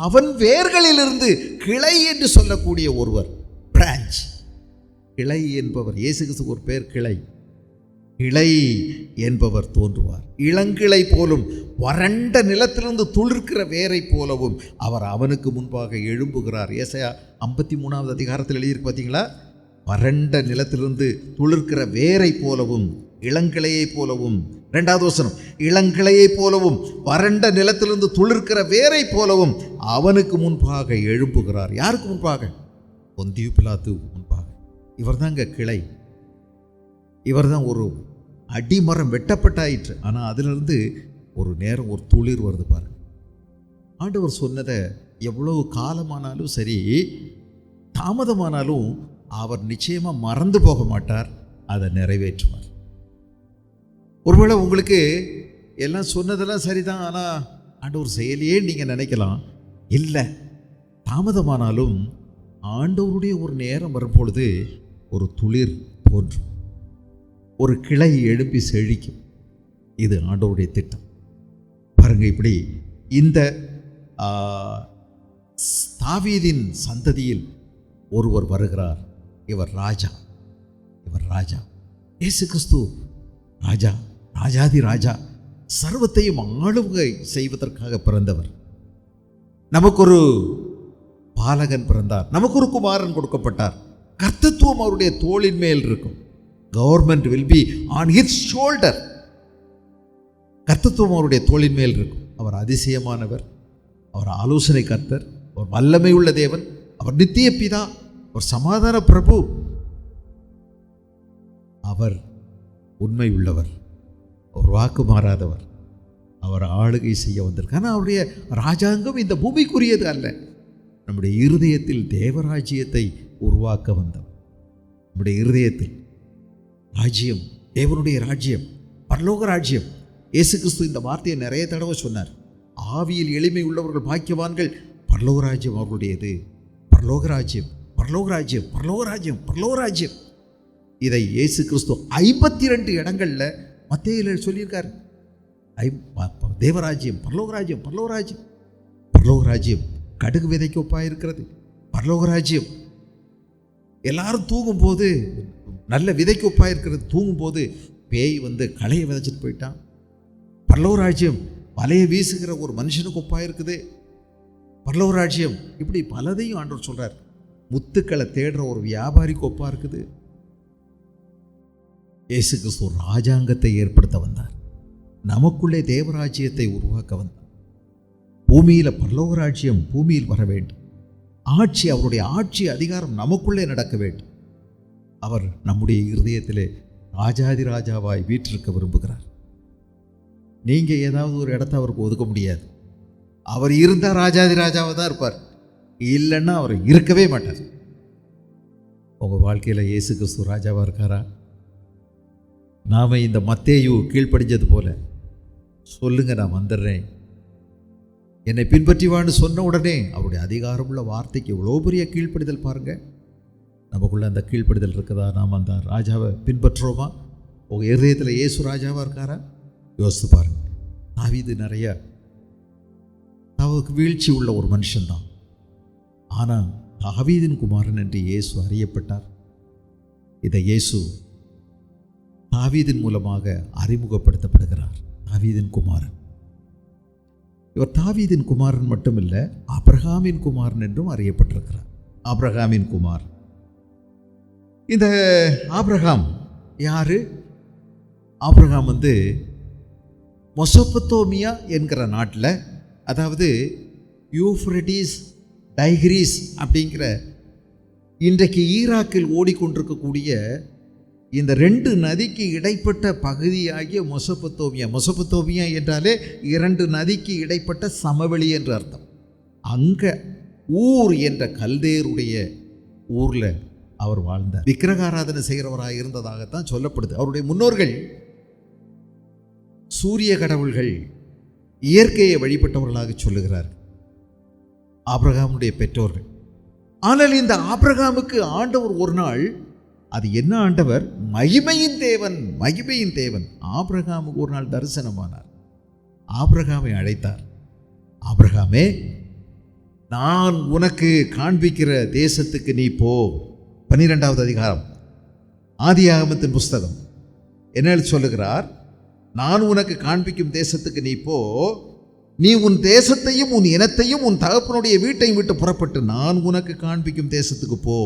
அவன் வேர்களிலிருந்து கிளை என்று சொல்லக்கூடிய ஒருவர், பிரான்ச், கிளை என்பவர். இயேசு கிறிஸ்துக்கு ஒரு பேர் கிளை. கிளை என்பவர் தோன்றுவார். இளங்கிளை போலும் வறண்ட நிலத்திலிருந்து துளிர்க்கிற வேரை போலவும் அவர் அவனுக்கு முன்பாக எழும்புகிறார். ஏசாயா 53வது அதிகாரத்தில் எழுதியிருக்கு பார்த்தீங்களா? வறண்ட நிலத்திலிருந்து துளிர்க்கிற வேரை போலவும் இளங்கிளையை போலவும். 2வது வசனம், இளங்கிளையை போலவும் வறண்ட நிலத்திலிருந்து துளிர்க்கிற வேரை போலவும் அவனுக்கு முன்பாக எழும்புகிறார். யாருக்கு முன்பாக? பொந்தியு பிலாத்துவுக்கு முன்பாக. இவர் தாங்க கிளை, இவர் தான். ஒரு அடிமரம் வெட்டப்பட்டாயிற்று, ஆனால் அதிலிருந்து ஒரு நேரம் ஒரு துளிர் வருது பாருங்க. ஆண்டவர் சொன்னதை எவ்வளவு காலமானாலும் சரி, தாமதமானாலும் அவர் நிச்சயமாக மறந்து போக மாட்டார், அதை நிறைவேற்றுவார். ஒருவேளை உங்களுக்கு எல்லாம் சொன்னதெல்லாம் சரிதான், ஆனால் ஆண்டவர் செயலையே நீங்கள் நினைக்கலாம். இல்லை, தாமதமானாலும் ஆண்டவருடைய ஒரு நேரம் வரும்பொழுது ஒரு துளிர் தோன்றும், ஒரு கிளை எழுப்பி செழிக்கும். இது ஆண்டவருடைய திட்டம் பாருங்க. இப்படி இந்த தாவீதின் சந்ததியில் ஒருவர் வருகிறார். இவர் ராஜா, இவர் ராஜா. இயேசு கிறிஸ்து ராஜா, ராஜாதி ராஜா, சர்வத்தையும் ஆளுகை செய்வதற்காக பிறந்தவர். நமக்கு ஒரு பாலகன் பிறந்தார், நமக்கு ஒரு குமாரன் கொடுக்கப்பட்டார். கர்த்தத்துவம் அவருடைய தோளின் மேல் இருக்கும். Government will be on his shoulder. கர்த்தத்துவம் அவருடைய தோளின் மேல் இருக்கும். அவர் அதிசயமானவர், அவர் ஆலோசனை கர்த்தர், அவர் வல்லமை உள்ள தேவன், அவர் நித்திய பிதா, அவர் சமாதான பிரபு, அவர் உண்மை உள்ளவர், அவர் வாக்கு மாறாதவர், அவர் ஆளுகை செய்ய வந்திருக்கார். ஆனால் அவருடைய ராஜாங்கம் இந்த பூமிக்குரியது அல்ல. நம்முடைய இருதயத்தில் தேவராஜ்யத்தை உருவாக்க வந்தவர். நம்முடைய இருதயத்தில் ராஜ்யம், தேவனுடைய ராஜ்யம், பரலோக ராஜ்யம். இயேசு கிறிஸ்து இந்த வார்த்தையை நிறைய தடவை சொன்னார். ஆவியில் எளிமை உள்ளவர்கள் பாக்கியவான்கள், பரலோக ராஜ்யம் அவர்களுடையது. பரலோக ராஜ்யம், பரலோக ராஜ்யம், பரலோக ராஜ்யம், பரலோக ராஜ்யம். இதை இயேசு கிறிஸ்து 52 இடங்களில் மத்தேயுவில் சொல்லியிருக்காரு. தேவராஜ்யம், பரலோக ராஜ்யம், பரலோக ராஜ்யம். பரலோக ராஜ்யம் கடுகு விதைக்கு ஒப்பாயிருக்கிறது. பரலோக ராஜ்யம் எல்லாரும் தூங்கும்போது நல்ல விதைக்கு ஒப்பாயிருக்கிறது. தூங்கும்போது பேய் வந்து களையை விதைச்சிட்டு போயிட்டான். பரலோக ராஜ்யம் வலையை வீசுகிற ஒரு மனுஷனுக்கு ஒப்பாயிருக்குது. பரலோக ராஜ்யம் இப்படி பலதையும் ஆண்டவர் சொல்றார். முத்துக்களை தேடுற ஒரு வியாபாரிக்கு ஒப்பா இருக்குது. இயேசு கிறிஸ்து ராஜாங்கத்தை ஏற்படுத்த வந்தார். நமக்குள்ளே தேவராஜ்யத்தை உருவாக்க வந்தார். பூமியில் பரலோக ராஜ்யம் பூமியில் வர வேண்டும். ஆட்சி, அவருடைய ஆட்சி அதிகாரம் நமக்குள்ளே நடக்க வேண்டும். அவர் நம்முடைய இருதயத்திலே ராஜாதி ராஜாவாய் வீற்றிருக்க விரும்புகிறார். நீங்கள் ஏதாவது ஒரு இடத்த அவருக்கு ஒதுக்க முடியாது. அவர் இருந்தால் ராஜாதி ராஜாவாக தான் இருப்பார், இல்லைன்னா அவர் இருக்கவே மாட்டார். உங்கள் வாழ்க்கையில் இயேசு கிறிஸ்து ராஜாவாக இருக்காரா? நாம் இந்த மத்தேயு கீழ்ப்படிஞ்சது போல சொல்லுங்க, நான் வந்துடுறேன், என்னை பின்பற்றி வான்னு சொன்ன உடனே அவருடைய அதிகாரமுள்ள வார்த்தைக்கு எவ்வளோ பெரிய கீழ்ப்படிதல் பாருங்கள். நமக்குள்ளே அந்த கீழ்ப்படிதல் இருக்குதா? நாம் அந்த ராஜாவை பின்பற்றுறோமா? உங்கள் இருதயத்தில் இயேசு ராஜாவாக இருக்காரா? யோசித்து பாருங்கள். தாவீது நிறைய அவருக்கு வீழ்ச்சி உள்ள ஒரு மனுஷன்தான். ஆனால் தாவீதின் குமாரன் என்று இயேசு அறியப்பட்டார். இதை இயேசு தாவீதின் மூலமாக அறிமுகப்படுத்தப்படுகிறார். தாவீதின் குமாரன். இவர் தாவீதின் குமாரன் மட்டுமில்லை, ஆபிரகாமின் குமாரன் என்றும் அறியப்பட்டிருக்கிறார். ஆபிரகாமின் குமாரன். இந்த ஆபிரகாம் யாரு? ஆபிரகாம் வந்து மெசொப்பொத்தேமியா என்கிற நாட்டில், அதாவது யூஃப்ரட்டிஸ் டைகிரிஸ் அப்படிங்கிற இன்றைக்கு ஈராக்கில் ஓடிக்கொண்டிருக்கக்கூடிய இந்த 2 நதிக்கு இடைப்பட்ட பகுதியாகிய மெசொப்பொத்தேமியா. மெசொப்பொத்தேமியா என்றாலே 2 நதிக்கு இடைப்பட்ட சமவெளி என்று அர்த்தம். அங்கே ஊர் என்ற கல்தேருடைய ஊரில் அவர் வாழ்ந்தார். விக்கிரகாராதனை செய்கிறவராக இருந்ததாகத்தான் சொல்லப்படுது. அவருடைய முன்னோர்கள் சூரிய கடவுள்கள், இயற்கையை வழிபட்டவர்களாக சொல்லுகிறார் ஆபிரகாமுடைய பெற்றோர்கள். ஆனால் இந்த ஆபிரகாமுக்கு ஆண்டவர் ஒரு நாள், அது என்ன ஆண்டவர்? மகிமையின் தேவன், மகிமையின் தேவன். ஆபிரகாமுக்கு ஒரு நாள் தரிசனமானார். ஆபிரகாமை அழைத்தார். ஆபிரகாமே, நான் உனக்கு காண்பிக்கிற தேசத்துக்கு நீ போ. 12வது அதிகாரம் ஆதியாகமத்தின் புஸ்தகம் என்ன சொல்லுகிறார்? நான் உனக்கு காண்பிக்கும் தேசத்துக்கு நீ போ. நீ உன் தேசத்தையும் உன் இனத்தையும் உன் தகப்பனுடைய வீட்டையும் விட்டு புறப்பட்டு நான் உனக்கு காண்பிக்கும் தேசத்துக்கு போ.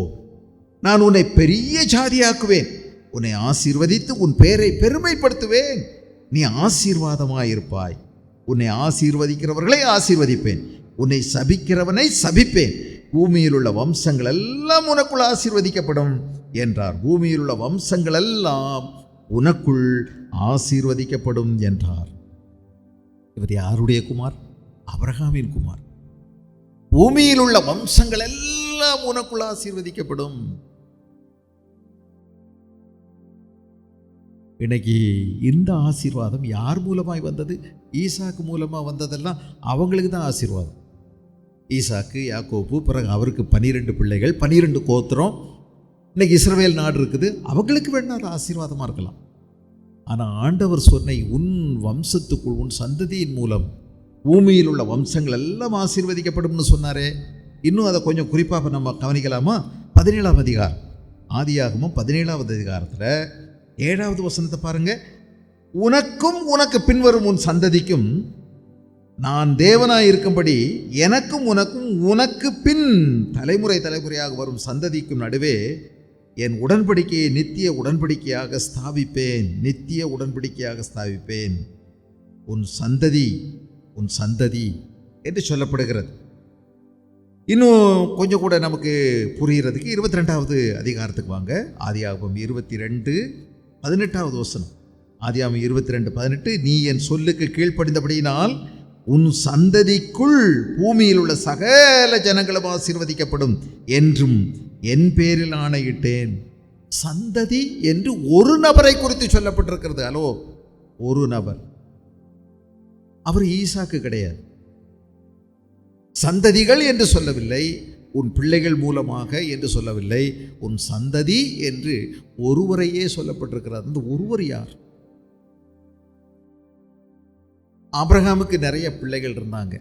நான் உன்னை பெரிய ஜாதியாக்குவேன், உன்னை ஆசீர்வதித்து உன் பெயரை பெருமைப்படுத்துவேன், நீ ஆசீர்வாதமாயிருப்பாய். உன்னை ஆசீர்வதிக்கிறவர்களை ஆசீர்வதிப்பேன், உன்னை சபிக்கிறவனை சபிப்பேன். பூமியில் உள்ள வம்சங்கள் எல்லாம் உனக்குள் ஆசீர்வதிக்கப்படும் என்றார். பூமியில் உள்ள வம்சங்கள் எல்லாம் உனக்குள் ஆசீர்வதிக்கப்படும் என்றார். இவர் யாருடைய குமார்? ஆபிரகாமின் குமார். பூமியில் உள்ள வம்சங்கள் எல்லாம் உனக்குள் ஆசீர்வதிக்கப்படும். இன்னைக்கு இந்த ஆசீர்வாதம் யார் மூலமாய் வந்தது? ஈசாக்கு மூலமாக வந்ததெல்லாம் அவங்களுக்கு தான் ஆசீர்வாதம். ஈசாக்கு, யாக்கோபு, பிறகு அவருக்கு 12 பிள்ளைகள், 12 கோத்திரம். இன்னைக்கு இஸ்ரவேல் நாடு இருக்குது, அவங்களுக்கு வேணா அது ஆசீர்வாதமாக இருக்கலாம். ஆனால் ஆண்டவர் சொன்ன உன் வம்சத்துக்குள், உன் சந்ததியின் மூலம் பூமியில் உள்ள வம்சங்கள் எல்லாம் ஆசீர்வதிக்கப்படும்னு சொன்னாரே. இன்னும் அதை கொஞ்சம் குறிப்பாக நம்ம கவனிக்கலாமா? 17ஆம் அதிகாரம், ஆதியாகமம் 17ஆவது அதிகாரத்தில் 7வது வசனத்தை பாருங்க. உனக்கும் உனக்கு பின்வரும் உன் சந்ததிக்கும் நான் தேவனாய் இருக்கும்படி எனக்கும் உனக்கும் உனக்கு பின் தலைமுறை தலைமுறையாக வரும் சந்ததிக்கும் நடுவே என் உடன்படிக்கையை நித்திய உடன்படிக்கையாக ஸ்தாபிப்பேன், நித்திய உடன்படிக்கையாக ஸ்தாபிப்பேன். உன் சந்ததி, உன் சந்ததி என்று சொல்லப்படுகிறது. இன்னும் கொஞ்சம் கூட நமக்கு புரிகிறதுக்கு 22வது அதிகாரத்துக்கு வாங்க. ஆதியாகமம் 22:18 வசனம். ஆதியாகமம் 22:18, நீ என் சொல்லுக்கு கீழ்ப்படிந்தபடியினால் உன் சந்ததிக்குள் பூமியில் உள்ள சகல ஜனங்களும் ஆசீர்வதிக்கப்படும் என்றும் என் பேரில் ஆணையிட்டேன். சந்ததி என்று ஒரு நபரை குறித்து சொல்லப்பட்டிருக்கிறது. ஹலோ, ஒரு நபர், அவர் ஈசாக்கு கிடையாது. சந்ததிகள் என்று சொல்லவில்லை, உன் பிள்ளைகள் மூலமாக என்று சொல்லவில்லை, உன் சந்ததி என்று ஒருவரையே சொல்லப்பட்டிருக்கிறார். அந்த ஒருவர் யார்? ஆபிரகாமுக்கு நிறைய பிள்ளைகள் இருந்தாங்க.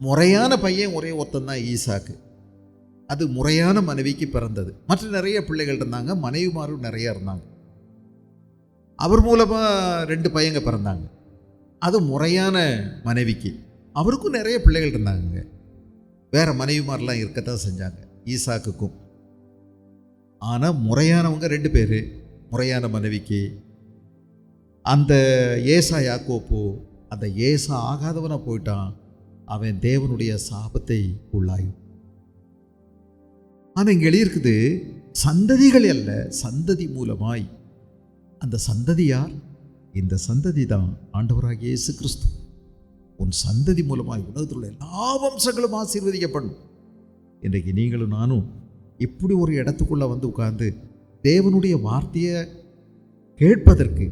முறையான பையன் ஒரே ஒருத்தன் தான் ஈசாக்கு. அது முறையான மனைவிக்கு பிறந்தது. மற்ற நிறைய பிள்ளைகள் இருந்தாங்க, மனைவிமாரும் நிறைய இருந்தாங்க. அவர் மூலமாக 2 பையங்க பிறந்தாங்க. அது முறையான மனைவிக்கு. அவருக்கும் நிறைய பிள்ளைகள் இருந்தாங்க. வேற மனைவிமாரெலாம் இருக்கத்தான் செஞ்சாங்க ஈசாக்குக்கும். ஆனால் முறையானவங்க 2 பேர். முறையான மனைவிக்கு அந்த ஏசா யாக்கோப்பு, அந்த ஏசா ஆகாதவனாக போயிட்டான். அவன் தேவனுடைய சாபத்தை உள்ளாயும். ஆனால் இங்கே எழுதியிருக்குது, சந்ததிகள் அல்ல, சந்ததி மூலமாய். அந்த சந்ததி யார்? இந்த சந்ததி தான் ஆண்டவராகிய இயேசு கிறிஸ்து. உன் சந்ததி மூலமாய் உலகத்தில் உள்ள எல்லா வம்சங்களும் ஆசீர்வதிக்கப்படும். இன்றைக்கு நீங்களும் நானும் இப்படி ஒரு இடத்துக்குள்ளே வந்து உட்கார்ந்து தேவனுடைய வார்த்தையை கேட்பதற்கு,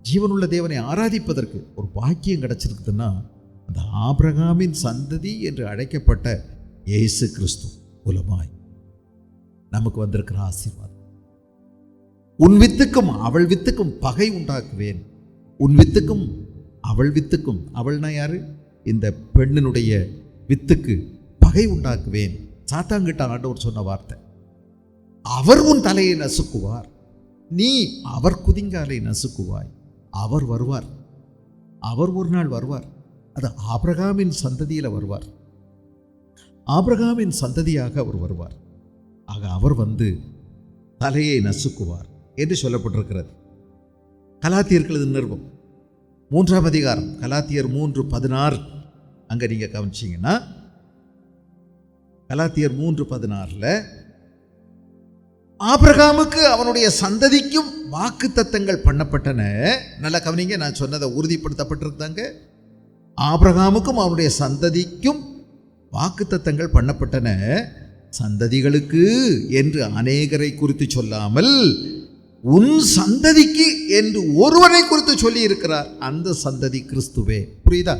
ஜீவனுள்ள தேவனை ஆராதிப்பதற்கு ஒரு பாக்கியம் கிடைச்சிருக்குதுன்னா அந்த ஆபிரகாமின் சந்ததி என்று அழைக்கப்பட்ட இயேசு கிறிஸ்து மூலமாய் நமக்கு வந்திருக்கிற ஆசீர்வாதம். உன் வித்துக்கும் அவள் வித்துக்கும் பகை உண்டாக்குவேன். உன் வித்துக்கும் அவள் வித்துக்கும், அவள்னா யாரு? இந்த பெண்ணினுடைய வித்துக்கு பகை உண்டாக்குவேன். சாத்தாங்கிட்ட ஆண்டவர் சொன்ன வார்த்தை. அவர் உன் தலையை நசுக்குவார், நீ அவர் குதிங்காலை நசுக்குவாய். அவர் வருவார், அவர் ஒரு நாள் வருவார். அது ஆபிரகாமின் சந்ததியில் வருவார். ஆபிரகாமின் சந்ததியாக அவர் வருவார். ஆக அவர் வந்து தலையை நசுக்குவார் என்று சொல்லப்பட்டிருக்கிறது. கலாத்தியர்களது நிருபம் 3ஆம் அதிகாரம், கலாத்தியர் 3:16 அங்கே நீங்கள் கவனிச்சிங்கன்னா, கலாத்தியர் 3:16 ஆபிரகாமுக்கு அவனுடைய சந்ததிக்கும் வாக்கு தத்தங்கள் பண்ணப்பட்டன. நல்லா கவனிங்க, நான் சொன்னதை உறுதிப்படுத்தப்பட்டிருந்தாங்க. ஆபிரகாமுக்கும் அவனுடைய சந்ததிக்கும் வாக்கு தத்தங்கள் பண்ணப்பட்டன. சந்ததிகளுக்கு என்று அநேகரை குறித்து சொல்லாமல் உன் சந்ததிக்கு என்று ஒருவரை குறித்து சொல்லி இருக்கிறார். அந்த சந்ததி கிறிஸ்துவே. புரியுதா?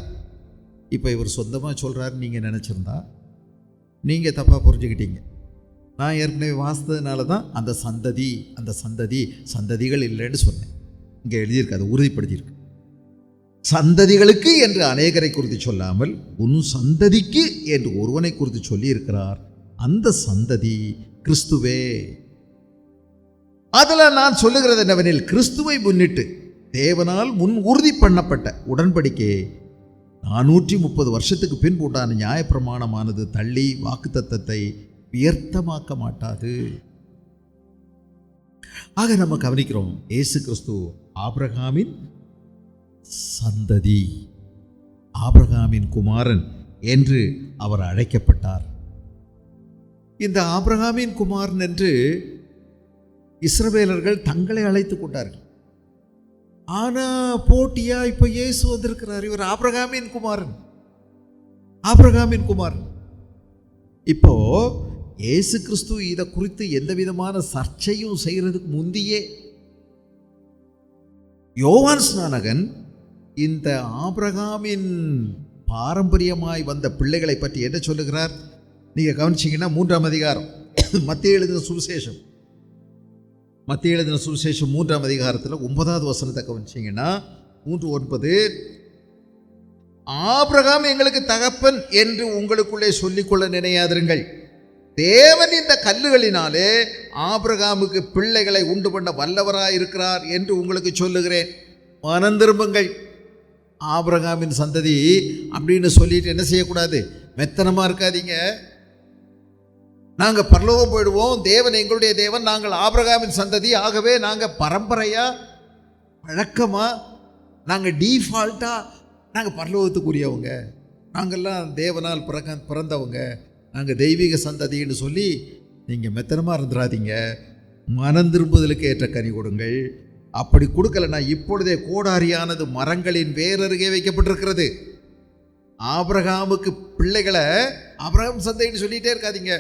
இப்போ இவர் சொந்தமாக சொல்கிறாரு நீங்கள் நினச்சிருந்தா நீங்கள் தப்பாக புரிஞ்சுக்கிட்டீங்க. நான் ஏற்கனவே வாசித்ததுனால தான் அந்த சந்ததிகள் இல்லைன்னு சொன்னேன். இங்கே எழுதியிருக்கு, அதை உறுதிப்படுத்தியிருக்கு. சந்ததிகளுக்கு என்று அநேகரை குறித்து சொல்லாமல் உன் சந்ததிக்கு என்று ஒருவனை குறித்து சொல்லியிருக்கிறார். அந்த சந்ததி கிறிஸ்துவே. அதில் நான் சொல்லுகிறது என்னவெனில், கிறிஸ்துவை முன்னிட்டு தேவனால் முன் உறுதி பண்ணப்பட்ட உடன்படிக்கையை 430 வருஷத்துக்கு பின்பு உண்டான நியாயப்பிரமாணமானது தள்ளி வாக்குத்தத்தத்தை வியர்த்தமாக்க மாட்டாது. ஆக நம்ம கவனிக்கிறோம், இயேசு கிறிஸ்து ஆபிரகாமின் சந்ததி, ஆபிரகாமின் குமாரன் என்று அவர் அழைக்கப்பட்டார். இந்த ஆபிரகாமின் குமாரன் என்று இஸ்ரவேலர்கள் தங்களை அழைத்துக் கொண்டார்கள். ஆனா போட்டியா இப்ப இயேசு வந்திருக்கிறார். இவர் ஆபிரகாமின் குமாரன், ஆபிரகாமின் குமாரன். இப்போ இயேசு கிறிஸ்து இதை குறித்து எந்த விதமான சர்ச்சையும் செய்யறதுக்கு முந்தியே யோவான் ஸ்நானகன் இந்த ஆபிரகாமின் பாரம்பரியமாய் வந்த பிள்ளைகளை பற்றி என்ன சொல்லுகிறார்? நீங்க கவனிச்சீங்கன்னா 3ஆம் அதிகாரம் மத்தேயு எழுதின சுவிசேஷம், மத்தேயு எழுதின சுவிசேஷம் 3ஆம் அதிகாரத்தில் 9வது வசனத்தை கவனிச்சீங்கன்னா 3:9, ஆபிரகாம் எங்களுக்கு தகப்பன் என்று உங்களுக்குள்ளே சொல்லிக்கொள்ள நினையாதிருங்கள். தேவன் இந்த கல்லுகளினாலே ஆபிரகாமுக்கு பிள்ளைகளை உண்டு பண்ண வல்லவராய் இருக்கிறார் என்று உங்களுக்கு சொல்லுகிறேன். மனம் திரும்புங்கள். ஆபிரகாமின் சந்ததி அப்படின்னு சொல்லிட்டு என்ன செய்யக்கூடாது? மெத்தனமா இருக்காதீங்க. நாங்கள் பரலோகம் போயிடுவோம், தேவன் எங்களுடைய தேவன், நாங்கள் ஆபிரகாமின் சந்ததி, ஆகவே நாங்கள் பரம்பரையா வழக்கமா நாங்கள் டீஃபால்ட்டா நாங்கள் பரலோகத்துக்குரியவங்க, நாங்கள்லாம் தேவனால் பிறந்தவங்க, நாங்கள் தெய்வீக சந்ததின்னு சொல்லி நீங்கள் மெத்தனமாக இருந்துடாதீங்க. மனம் திரும்புதலுக்கு ஏற்ற கனி கொடுங்கள். அப்படி கொடுக்கலன்னா இப்பொழுதே கோடாரியானது மரங்களின் வேரருகே வைக்கப்பட்டிருக்கிறது. ஆபிரகாமுக்கு பிள்ளைகளை ஆபிரகாம் சந்தைன்னு சொல்லிகிட்டே இருக்காதீங்க.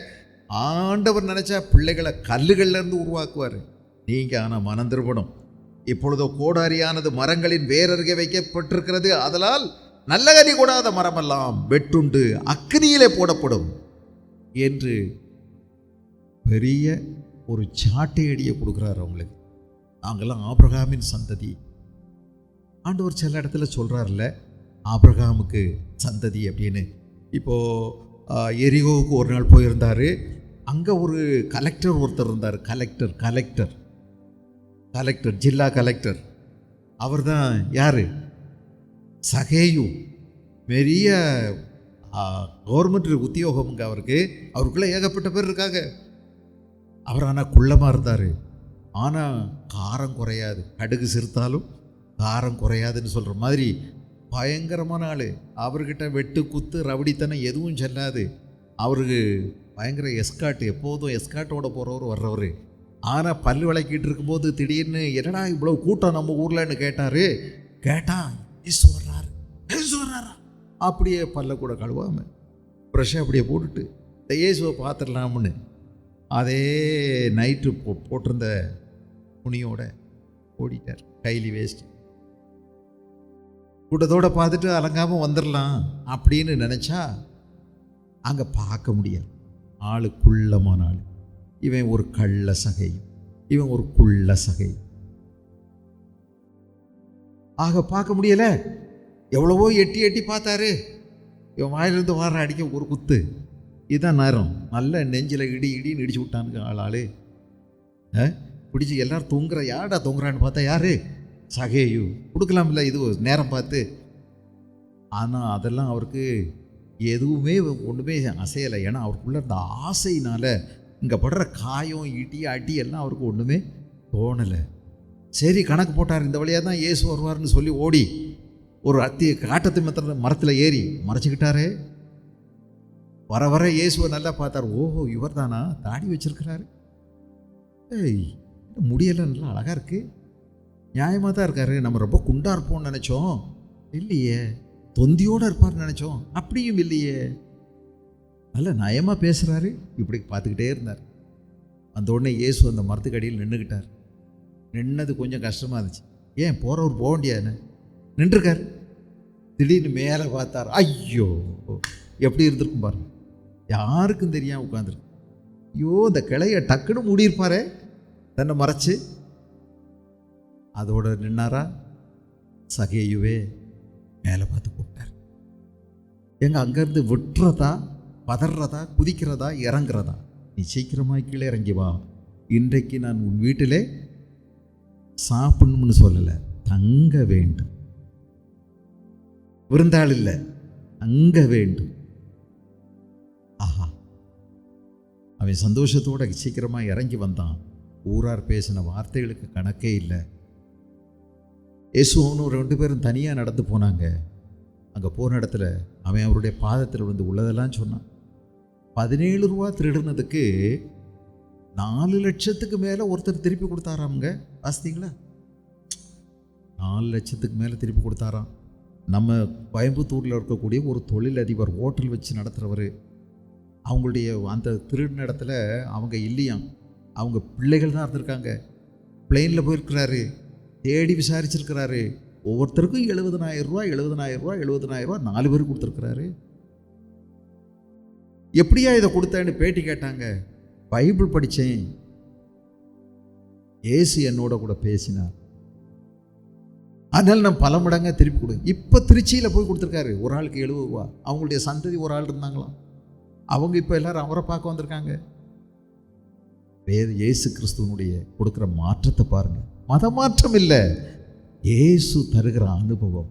ஆண்டவர் நினச்சா பிள்ளைகளை கல்லுகள்லேருந்து உருவாக்குவார். நீங்கள் ஆனால் மனம் திரும்பணும். இப்பொழுதோ கோடாரியானது மரங்களின் வேரருகே வைக்கப்பட்டிருக்கிறது, அதனால் நல்ல கனி கூடாத மரமெல்லாம் வெட்டுண்டு அக்னியிலே போடப்படும் என்று பெரிய ஒரு சாட்டையடியை கொடுக்குறாரு அவங்களுக்கு. நாங்கள்லாம் ஆபிரகாமின் சந்ததி. ஆண்டவர் சில இடத்துல சொல்கிறார்ல ஆபிரகாமுக்கு சந்ததி அப்படின்னு. இப்போது எரிகோவுக்கு ஒரு நாள் போயிருந்தார். அங்கே ஒரு கலெக்டர் ஒருத்தர் இருந்தார். கலெக்டர் ஜில்லா கலெக்டர். அவர் தான் யார்? சகேயு. பெரிய கவர்மெண்ட் உத்தியோகம்ங்க அவருக்கு. அவருக்குள்ளே ஏகப்பட்ட பேர் இருக்காங்க. அவர் ஆனால் குள்ளமாக இருந்தார். ஆனால் காரம் குறையாது. கடுகு சிறுத்தாலும் காரம் குறையாதுன்னு சொல்கிற மாதிரி பயங்கரமான ஆள். அவர்கிட்ட வெட்டு குத்து ரவுடித்தனம் எதுவும் செல்லாது. அவருக்கு பயங்கர எஸ்காட், எப்போதும் எஸ்காட்டோட போகிறவர் வர்றவர். ஆனால் பல்லு விளக்கிட்டு இருக்கும்போது திடீர்னு என்னடா இவ்வளோ கூட்டம் நம்ம ஊர்லன்னு கேட்டார். கேட்டால் ஏசு வர்றாரு அப்படியே பல்ல கூட கழுவாமல் ப்ரெஷ்ஷை அப்படியே போட்டுட்டு இந்த இயேசுவை பார்த்துடலாம்னு அதே நைட்டு போட்டிருந்த துணியோட ஓடிட்டார். கைலி வேஸ்ட் கூட்டத்தோடு பார்த்துட்டு அலங்காமல் வந்துடலாம் அப்படின்னு நினச்சா அங்கே பார்க்க முடியாது. ஆள் குள்ளமான ஆள். இவன் ஒரு கள்ள சகை, இவன் ஒரு குள்ள சகை. ஆக பார்க்க முடியல. எவ்வளவோ எட்டி பார்த்தாரு. இவன் வாயிலிருந்து வார அடிக்க ஒரு குத்து. இதுதான் நேரம். நல்ல நெஞ்சில் இடின்னு இடிச்சு விட்டானுங்க ஆள். பிடிச்சி எல்லாரும் தூங்குற. யாடா தூங்குறான்னு பார்த்தா யாரு? சகேயு. கொடுக்கலாம்ல இது நேரம் பார்த்து. ஆனால் அதெல்லாம் அவருக்கு எதுவுமே ஒன்றுமே அசையலை. ஏன்னா அவருக்குள்ள இருந்த ஆசையினால் இங்கே படுற காயம் இடி அடி எல்லாம் அவருக்கு ஒன்றுமே தோணலை. சரி கணக்கு போட்டார், இந்த வழியாக தான் இயேசு வருவார்னு சொல்லி ஓடி ஒரு காட்டத்து மரத்தில் ஏறி மறைச்சிக்கிட்டாரு. வர இயேசுவை நல்லா பார்த்தார். ஓஹோ இவர் தானா, தாடி வச்சிருக்கிறாரு, முடியெல்லாம் நல்லா அழகாக இருக்குது, நியாயமாக தான் இருக்காரு. நம்ம ரொம்ப குண்டா இருப்போம்னு நினச்சோம், இல்லையே. தொந்தியோடு இருப்பார்னு நினச்சோம், அப்படியும் இல்லையே. நல்ல நயமாக பேசுகிறாரு. இப்படி பார்த்துக்கிட்டே இருந்தார். அந்த உடனே இயேசு அந்த மரத்துக்கடியில் நின்றுக்கிட்டார். நின்னது கொஞ்சம் கஷ்டமாக இருந்துச்சு. ஏன் போகிறவர் போக வேண்டியாதுன்னு நின்றுருக்கார். திடீர்னு மேலே பார்த்தார். ஐயோ எப்படி இருந்திருக்கும் பாருங்க. யாருக்கும் தெரியாமல் உட்காந்துருக்கு. ஐயோ இந்த கிளைய டக்குன்னு மூடியிருப்பாரே தன்னை மறைச்சு. அதோட நின்னாரா? சகேயுவே மேலே பார்த்து கூப்பிட்டார். எங்க அங்கேருந்து விட்டுறதா, பதறதா, குதிக்கிறதா, இறங்குறதா? நீ சீக்கிரமாக கீழே இறங்கி வா. இன்றைக்கு நான் உன் வீட்டிலே சாப்பிடணும்னு சொல்லலை, தங்க வேண்டும். விருந்தாள் இல்லை, தங்க வேண்டும். ஆஹா, அவன் சந்தோஷத்தோட சீக்கிரமாக இறங்கி வந்தான். ஊரார் பேசின வார்த்தைகளுக்கு கணக்கே இல்லை. இயேசுவும் 2 பேரும் தனியாக நடந்து போனாங்க. அங்கே போன இடத்துல அவன் அவருடைய பாதத்தில் வந்து உள்ளதெல்லாம் சொன்னான். 17 ரூபா திருடுனதுக்கு 4 லட்சத்துக்கு மேலே ஒருத்தர் திருப்பி கொடுத்தாராமுங்க. வாசித்தீங்களா? 4 லட்சத்துக்கு மேலே திருப்பி கொடுத்தாராம். நம்ம கோயம்புத்தூரில் இருக்கக்கூடிய ஒரு தொழிலதிபர், ஹோட்டல் வச்சு நடத்துகிறவர், அவங்களுடைய அந்த திருடின இடத்துல அவங்க இல்லையாம், அவங்க பிள்ளைகள் தான் இருந்திருக்காங்க. பிளெயினில் போயிருக்கிறாரு, தேடி விசாரிச்சிருக்கிறாரு. ஒவ்வொருத்தருக்கும் 70,000 ரூபா 70,000 ரூபா 4 பேர் கொடுத்துருக்கிறாரு. எப்படியா இதை கொடுத்தேன்னு பேட்டி கேட்டாங்க. பைபிள் படித்தேன், இயேசு என்னோட கூட பேசினார், அதனால நான் பல மடங்காக திருப்பி கொடு. இப்போ திருச்சியில் போய் கொடுத்துருக்காரு. ஒரு ஆளுக்கு 70 ரூபா. அவங்களுடைய சந்ததி ஒரு ஆள் இருந்தாங்களாம். அவங்க இப்போ எல்லாரும் அவரை பார்க்க வந்திருக்காங்க. இயேசு கிறிஸ்துவனுடைய கொடுக்குற மாற்றத்தை பாருங்க. மத மாற்றம் இல்லை, இயேசு தருகிற அனுபவம்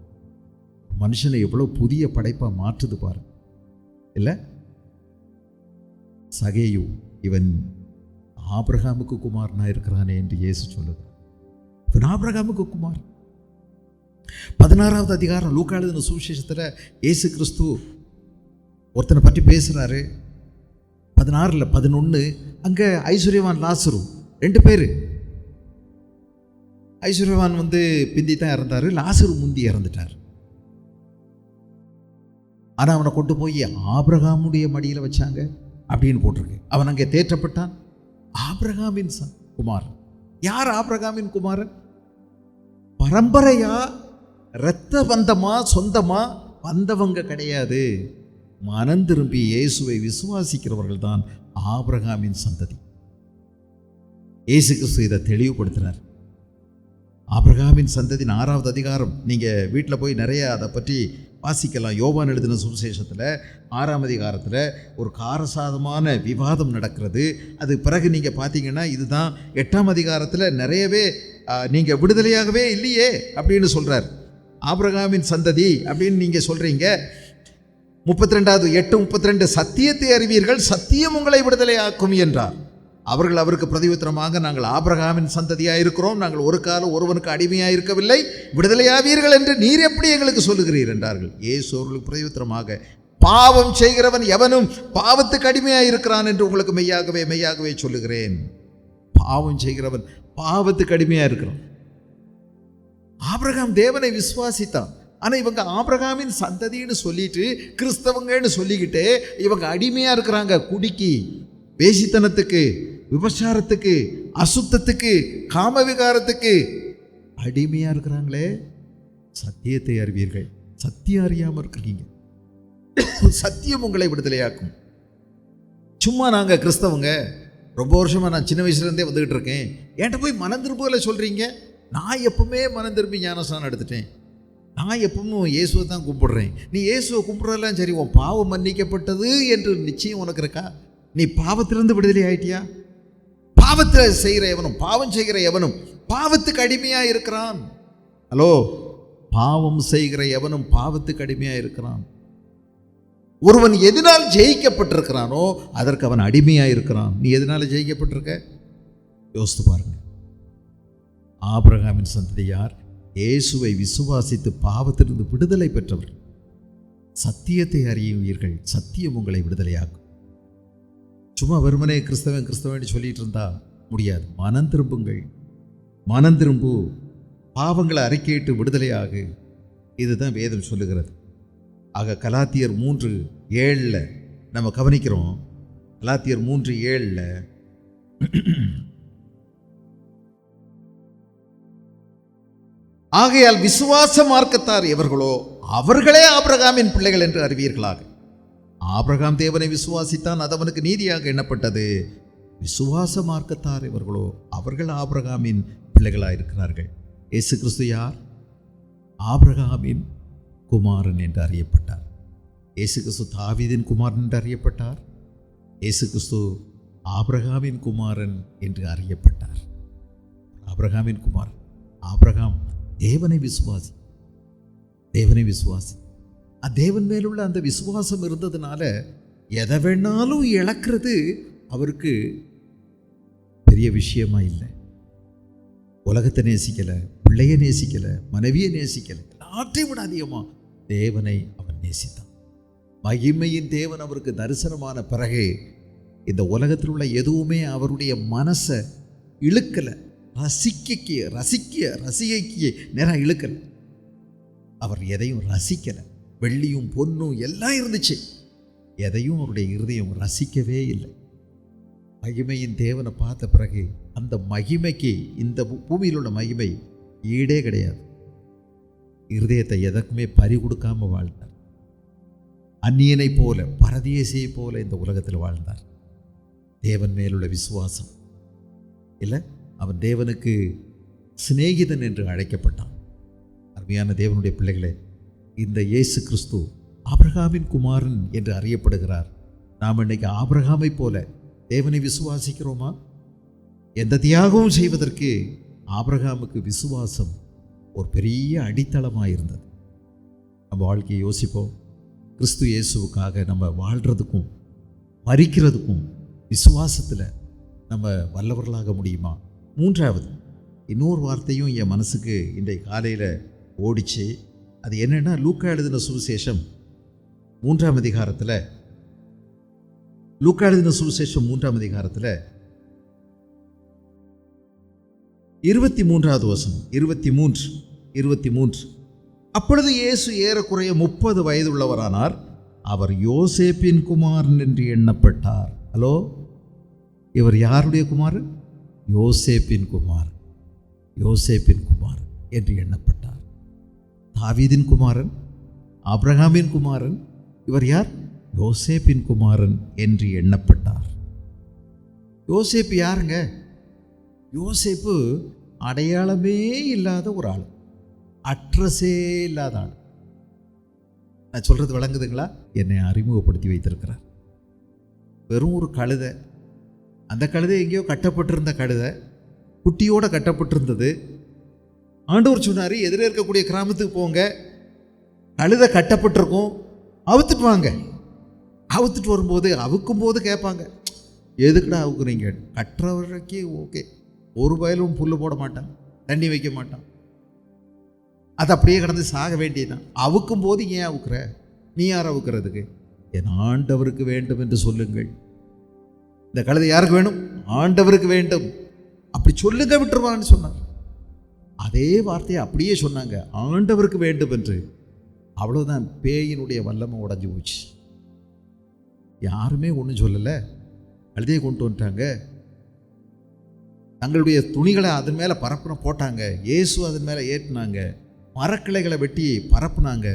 மனுஷனை எவ்வளோ புதிய படைப்பாக மாற்றுது பாருங்க. இல்லை, சகேயு இவன் ஆபிரகாமுக்கு குமாரனா இருக்கிறானே என்று இயேசு சொல்லுகிறார். இவன் ஆபிரகாமுக்கு குமார். 16வது அதிகாரம் லூக்கா எழுதின சுவிசேஷத்தில் இயேசு கிறிஸ்து ஒருத்தனை பற்றி பேசுகிறாரு. 16 11 அங்கே ஐஸ்வர்யவான் லாசரு 2 பேர். ஐஸ்வர்யவான் பிந்தி தான் இறந்தார், லாசரு முந்தி இறந்துட்டார். ஆனால் அவனை கொண்டு போய் ஆபிரகாமுடைய மடியில் வச்சாங்க அப்படின்னு போட்டிருக்கு. அவன் அங்கே தேற்றப்பட்டான். ஆபிரகாமின் குமாரன். யார் ஆபிரகாமின் குமாரன்? பரம்பரையா இரத்த பந்தமா சொந்தமா வந்தவங்க கிடையாது. மனம் திரும்பி இயேசுவை விசுவாசிக்கிறவர்கள் தான் ஆபிரகாமின் சந்ததி. இயேசு கிறிஸ்து இதை தெளிவுபடுத்தினார். ஆபிரகாமின் சந்ததி 6வது அதிகாரம் நீங்கள் வீட்டில் போய் நிறைய அதை பற்றி வாசிக்கலாம். யோவான் எழுதின சுவிசேஷத்தில் 6ஆம் அதிகாரத்தில் ஒரு காரசாதமான விவாதம் நடக்கிறது. அது பிறகு நீங்கள் பார்த்தீங்கன்னா இதுதான் 8ஆம் அதிகாரத்தில் நிறையவே நீங்கள் விடுதலையாகவே இல்லையே அப்படின்னு சொல்கிறார். ஆபிரகாமின் சந்ததி அப்படின்னு நீங்கள் சொல்கிறீங்க. 32வது 8:32 சத்தியத்தை அறிவீர்கள், சத்தியம் உங்களை விடுதலையாக்கும் என்றார். அவர்கள் அவருக்கு பிரதியுத்தரமாக, நாங்கள் ஆபிரகாமின் சந்ததியாக இருக்கிறோம், நாங்கள் ஒரு காலம் ஒருவனுக்கு அடிமையாக இருக்கவில்லை, விடுதலையாவீர்கள் என்று நீர் எப்படி எங்களுக்கு சொல்லுகிறீர் என்றார்கள். இயேசு அவர்களுக்கு பிரதியுத்தரமாக, பாவம் செய்கிறவன் எவனும் பாவத்துக்கு அடிமையாக இருக்கிறான் என்று உங்களுக்கு மெய்யாகவே மெய்யாகவே சொல்லுகிறேன். பாவம் செய்கிறவன் பாவத்துக்கு அடிமையாக இருக்கிறான். ஆபிரகாம் தேவனை விசுவாசித்தான். ஆனால் இவங்க ஆபிரகாமின் சந்ததின்னு சொல்லிட்டு கிறிஸ்தவங்கன்னு சொல்லிக்கிட்டு இவங்க அடிமையாக இருக்கிறாங்க. குடிக்கு, வேசித்தனத்துக்கு, விபச்சாரத்துக்கு, அசுத்தத்துக்கு, காமவிகாரத்துக்கு அடிமையாக இருக்கிறாங்களே. சத்தியத்தை அறிவீர்கள், சத்தியம் அறியாமல் இருக்கிறீங்க, சத்தியம் உங்களை விடுதலையாக்கும். சும்மா நாங்கள் கிறிஸ்தவங்க, ரொம்ப வருஷமாக நான் சின்ன வயசுலேருந்தே வந்துக்கிட்டு இருக்கேன், என்கிட்ட போய் மனம் திரும்புதலை சொல்கிறீங்க. நான் எப்பவுமே மனம் திரும்பி ஞானஸ்நானம் எடுத்துட்டேன், நான் எப்பவும் இயேசுவை தான் கும்பிடுறேன். நீ இயேசுவை கும்பிட்றதெல்லாம் சரி, உன் பாவம் மன்னிக்கப்பட்டது என்று நிச்சயம் உனக்கு இருக்கா? நீ பாவத்திலிருந்து விடுதலை ஆயிட்டியா? பாவத்தை செய்கிற எவனும், பாவம் செய்கிற எவனும் பாவத்துக்கு அடிமையாக இருக்கிறான். ஹலோ, பாவம் செய்கிற எவனும் பாவத்துக்கு அடிமையாக இருக்கிறான். ஒருவன் எதனால் ஜெயிக்கப்பட்டிருக்கிறானோ அதற்கு அவன் அடிமையாக இருக்கிறான். நீ எதனால ஜெயிக்கப்பட்டிருக்க? யோசித்து பாருங்க. ஆபிரகாமின் சந்ததி யார்? இயேசுவை விசுவாசித்து பாவத்திலிருந்து விடுதலை பெற்றவர்கள். சத்தியத்தை அறியுவீர்கள், சத்தியம் உங்களை விடுதலையாக்கும். சும்மா வெறுமனே கிறிஸ்தவன் சொல்லிட்டு இருந்தா முடியாது. மனம் திரும்புங்கள், மனம் திரும்பு, பாவங்களை அறிக்கையிட்டு விடுதலையாகு. இதுதான் வேதம் சொல்லுகிறது. ஆக கலாத்தியர் 3:7 நம்ம கவனிக்கிறோம். கலாத்தியர் 3:7 ஆகையால் விசுவாச மார்க்கத்தார் எவர்களோ அவர்களே ஆபிரகாமின் பிள்ளைகள் என்று அறிவீர்களாக. ஆபிரகாம் தேவனை விசுவாசித்தான், அது அவனுக்கு நீதியாக எண்ணப்பட்டது. விசுவாச மார்க்கத்தார் எவர்களோ அவர்கள் ஆபிரகாமின் பிள்ளைகளாக இருக்கிறார்கள். இயேசு கிறிஸ்து யார்? ஆபிரகாமின் குமாரன் என்று அறியப்பட்டார். இயேசு கிறிஸ்து தாவீதின் குமாரன் என்று அறியப்பட்டார். இயேசு கிறிஸ்து ஆபிரகாமின் குமாரன் என்று அறியப்பட்டார். ஆபிரகாமின் குமாரன். ஆபிரகாம் தேவனை விசுவாசி, தேவனை விசுவாசி. தேவன் மேலுள்ள அந்த விசுவாசம் இருந்ததுனால எதை வேணாலும் இழக்கிறது அவருக்கு பெரிய பெரிய விஷயமா இல்லை. உலகத்தை நேசிக்கலை, பிள்ளையை நேசிக்கலை, மனைவியை நேசிக்கலை, எல்லாத்தையும் விட அதிகமாக தேவனை அவன் நேசித்தான். மகிமையின் தேவன் அவருக்கு தரிசனமான பிறகு இந்த உலகத்தில் உள்ள எதுவுமே அவருடைய மனசை இழுக்கலை, ரசிகைக்கு நேரம் இழுக்கலை. அவர் எதையும் ரசிக்கலை. வெள்ளியும் பொன்னும் எல்லாம் இருந்துச்சு, எதையும் அவருடைய இருதயம் ரசிக்கவே இல்லை. மகிமையின் தேவனை பார்த்த பிறகு அந்த மகிமைக்கு, இந்த பூமியில் உள்ள மகிமை ஈடே கிடையாது. இருதயத்தை எதற்குமே பறி கொடுக்காம வாழ்ந்தார். அந்நியனை போல, பரதேசியை போல இந்த உலகத்தில் வாழ்ந்தார். தேவன் மேலுள்ள விசுவாசம் இல்லை, அவன் தேவனுக்கு சிநேகிதன் என்று அழைக்கப்பட்டான். அருமையான தேவனுடைய பிள்ளைகளே, இந்த இயேசு கிறிஸ்து ஆபிரகாமின் குமாரன் என்று அறியப்படுகிறார். நாம் இன்னைக்கு ஆபிரகாமை போல தேவனை விசுவாசிக்கிறோமா? எந்த தியாகமும் செய்வதற்கு ஆபிரகாமுக்கு விசுவாசம் ஒரு பெரிய அடித்தளமாக இருந்தது. நம்ம வாழ்க்கையை யோசிப்போம். கிறிஸ்து இயேசுவுக்காக நம்ம வாழ்கிறதுக்கும் மரிக்கிறதுக்கும் விசுவாசத்தில் நம்ம வல்லவர்களாக முடியுமா? மூன்றாவது இன்னொரு வார்த்தையும் என் மனசுக்கு இன்றைய காலையில் ஓடிச்சு. அது என்னென்னா, லூக்கா எழுதின சுவிசேஷம் 3ஆம் அதிகாரத்தில், லூக்கா எழுதின சுவிசேஷம் 3ஆம் அதிகாரத்தில் 23வது வசனம், 23. அப்பொழுது இயேசு ஏறக்குறைய 30 வயதுள்ளவரானார். அவர் யோசேப்பின் குமாரன் என்று எண்ணப்பட்டார். ஹலோ, இவர் யாருடைய குமாரன்? யோசேப்பின் குமாரன் என்று எண்ணப்பட்டார். தாவீதின் குமாரன், ஆபிரகாமின் குமாரன். இவர் யார்? யோசேப்பின் குமாரன் என்று எண்ணப்பட்டார். யோசேப்பு யாருங்க? யோசேப்பு அடையாளமே இல்லாத ஒரு ஆள், அட்ரஸே இல்லாத ஆள். நான் சொல்றது விளங்குதுங்களா? என்னை அறிமுகப்படுத்தி வைத்திருக்கிறார். வெறும் ஒரு கழுதை, அந்த கழுதை எங்கேயோ கட்டப்பட்டிருந்த கழுதை, குட்டியோட கட்டப்பட்டிருந்தது. ஆண்டவர் சொன்னார், எதிரே இருக்கக்கூடிய கிராமத்துக்கு போங்க, கழுதை கட்டப்பட்டிருக்கும், அவுத்துட்டு வாங்க. அவுத்துட்டு வரும்போது அவுக்கும் போது கேட்பாங்க, எதுக்குடா அவுக்குறீங்க? கட்டுறவரைக்கு ஓகே, ஒரு வயலும் புல்லு போட மாட்டான், தண்ணி வைக்க மாட்டான், அது அப்படியே கிடந்து சாக வேண்டியதுதான். அவுக்கும் போது ஏன் அவுக்குற? நீ யார் அவுக்கிறதுக்கு? என் ஆண்டவருக்கு வேண்டும் என்று சொல்லுங்கள். இந்த கழுதை யாருக்கு வேணும்? ஆண்டவருக்கு வேண்டும். அப்படி சொல்லுங்க, விட்டுருவான்னு சொன்னார். அதே வார்த்தையை அப்படியே சொன்னாங்க, ஆண்டவருக்கு வேண்டும் என்று. அவ்வளோதான், பேயினுடைய வல்லமை உடஞ்சி போச்சு. யாருமே ஒன்றும் சொல்லலை. கழுதையை கொண்டு வந்துட்டாங்க, தங்களுடைய துணிகளை அதன் மேலே போட்டாங்க. இயேசு அதன் மேலே ஏற்றினாங்க, மரக்கிளைகளை வெட்டி பரப்புனாங்க.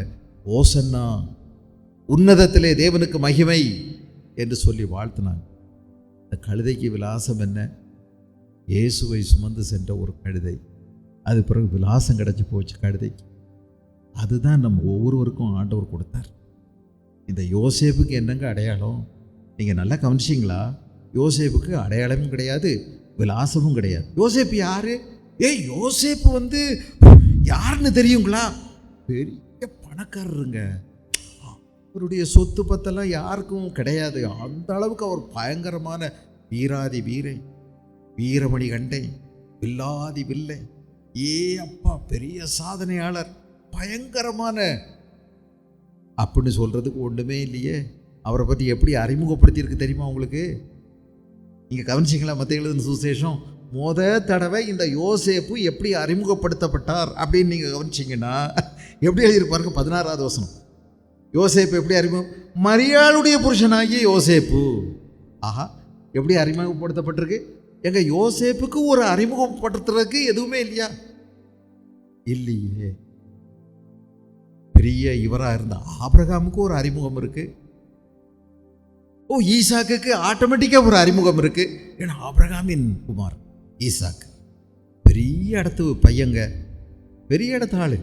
ஓசன்னா, உன்னதத்திலே தேவனுக்கு மகிமை என்று சொல்லி வாழ்த்தினாங்க. இந்த கழுதைக்கு விலாசம் என்ன? இயேசுவை சுமந்து சென்ற ஒரு கழுதை. அது பிறகு விலாசம் கிடச்சி போச்சு கழுதைக்கு. அதுதான் நம்ம ஒவ்வொருவருக்கும் ஆண்டவர் கொடுத்தார். இந்த யோசேப்புக்கு என்னங்க அடையாளம்? நீங்கள் நல்லா கவனிச்சிங்களா? யோசேப்புக்கு அடையாளமும் கிடையாது, விலாசமும் கிடையாது. யோசேப்பு யாரு? யோசேப்பு யாருன்னு தெரியுங்களா? பெரிய பணக்காரருங்க. அவருடைய சொத்து பத்தெல்லாம் யாருக்கும் கிடையாது. அந்த அளவுக்கு அவர் பயங்கரமான வீராதி வீரை, வீரமணி கண்டை, வில்லாதி வில்லை, அப்பா பெரிய சாதனையாளர், பயங்கரமான அப்படின்னு சொல்கிறதுக்கு ஒன்றுமே இல்லையே. அவரை பற்றி எப்படி அறிமுகப்படுத்தியிருக்கு தெரியுமா உங்களுக்கு? நீங்கள் கவனிச்சிங்களா? மத்திய எழுதின சுவிசேஷம் தடவை இந்த யோசேப்பு எப்படி அறிமுகப்படுத்தப்பட்டார் அப்படின்னு நீங்கள் கவனிச்சிங்கன்னா எப்படி எழுதியிருப்பாருங்க? 16வது வசனம். யோசேப்பு எப்படி அறிமுகம்? மரியாளுடைய புருஷனாகிய யோசேப்பு. ஆஹா, எப்படி அறிமுகப்படுத்தப்பட்டிருக்கு? எங்க யோசேப்புக்கு ஒரு அறிமுகப்படுத்துறதுக்கு எதுவுமே இல்லையா? இல்லையே. பெரிய இவராக இருந்த ஆபிரகாமுக்கு ஒரு அறிமுகம் இருக்கு. ஈசாக்குக்கு ஆட்டோமேட்டிக்காக ஒரு அறிமுகம் இருக்கு. ஏன்னா ஆபிரகாமின் குமார் ஈசாக்கு பெரிய இடத்து பையங்க, பெரிய இடத்து ஆளு.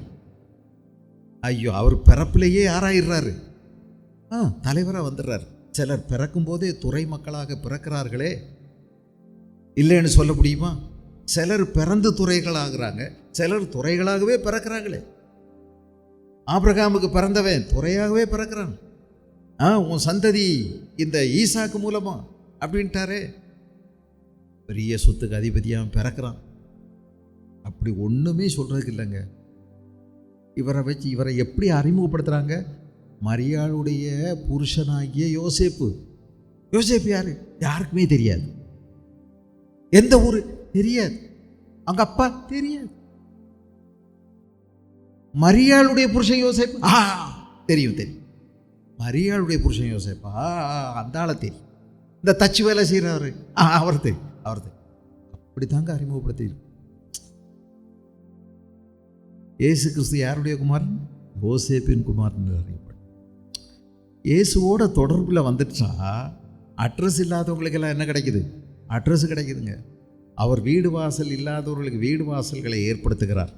ஐயோ, அவர் பிறப்பிலேயே யாராயிடுறாரு? தலைவராக வந்துடுறாரு. சிலர் பிறக்கும் போதே துறை மக்களாக பிறக்கிறார்களே, இல்லைன்னு சொல்ல முடியுமா? சிலர் பிறந்து துறைகளாகிறாங்க, சிலர் துறைகளாகவே பிறக்கிறாங்களே. ஆபிரகாமுக்கு பிறந்தவன் துறையாகவே பிறக்கிறான். உன் சந்ததி இந்த ஈசாக்கு மூலமா அப்படின்ட்டாரே. பெரிய சொத்துக்கு அதிபதியாக பிறக்கிறான். அப்படி ஒன்றுமே சொல்கிறதுக்கு இல்லைங்க. இவரை எப்படி அறிமுகப்படுத்துகிறாங்க? மரியாளுடைய புருஷனாகிய யோசேப்பு. யோசேப்பு யாரு? யாருக்குமே தெரியாது. எந்த ஊர் தெரியாது, அவங்க அப்பா தெரியாது. மரியாளுடைய புருஷன் யோசேப்பு தெரியும். மரியாளுடைய புருஷன் யோசேப்பா, அந்த ஆளை தெரியும். இந்த தச்சு வேலை செய்கிறவர் அவர் தெரியும். அப்படி தாங்க அறிமுகப்படுத்தி. இயேசு கிறிஸ்து யாருடைய குமாரன்? யோசேப்பின் குமாரன் அறியப்படும். இயேசுவோட தொடர்பில் வந்துட்டா அட்ரஸ் இல்லாதவங்களுக்கெல்லாம் என்ன கிடைக்குது? அட்ரஸ் கிடைக்குதுங்க. அவர் வீடு வாசல் இல்லாதவர்களுக்கு வீடு வாசல்களை ஏற்படுத்துகிறார்.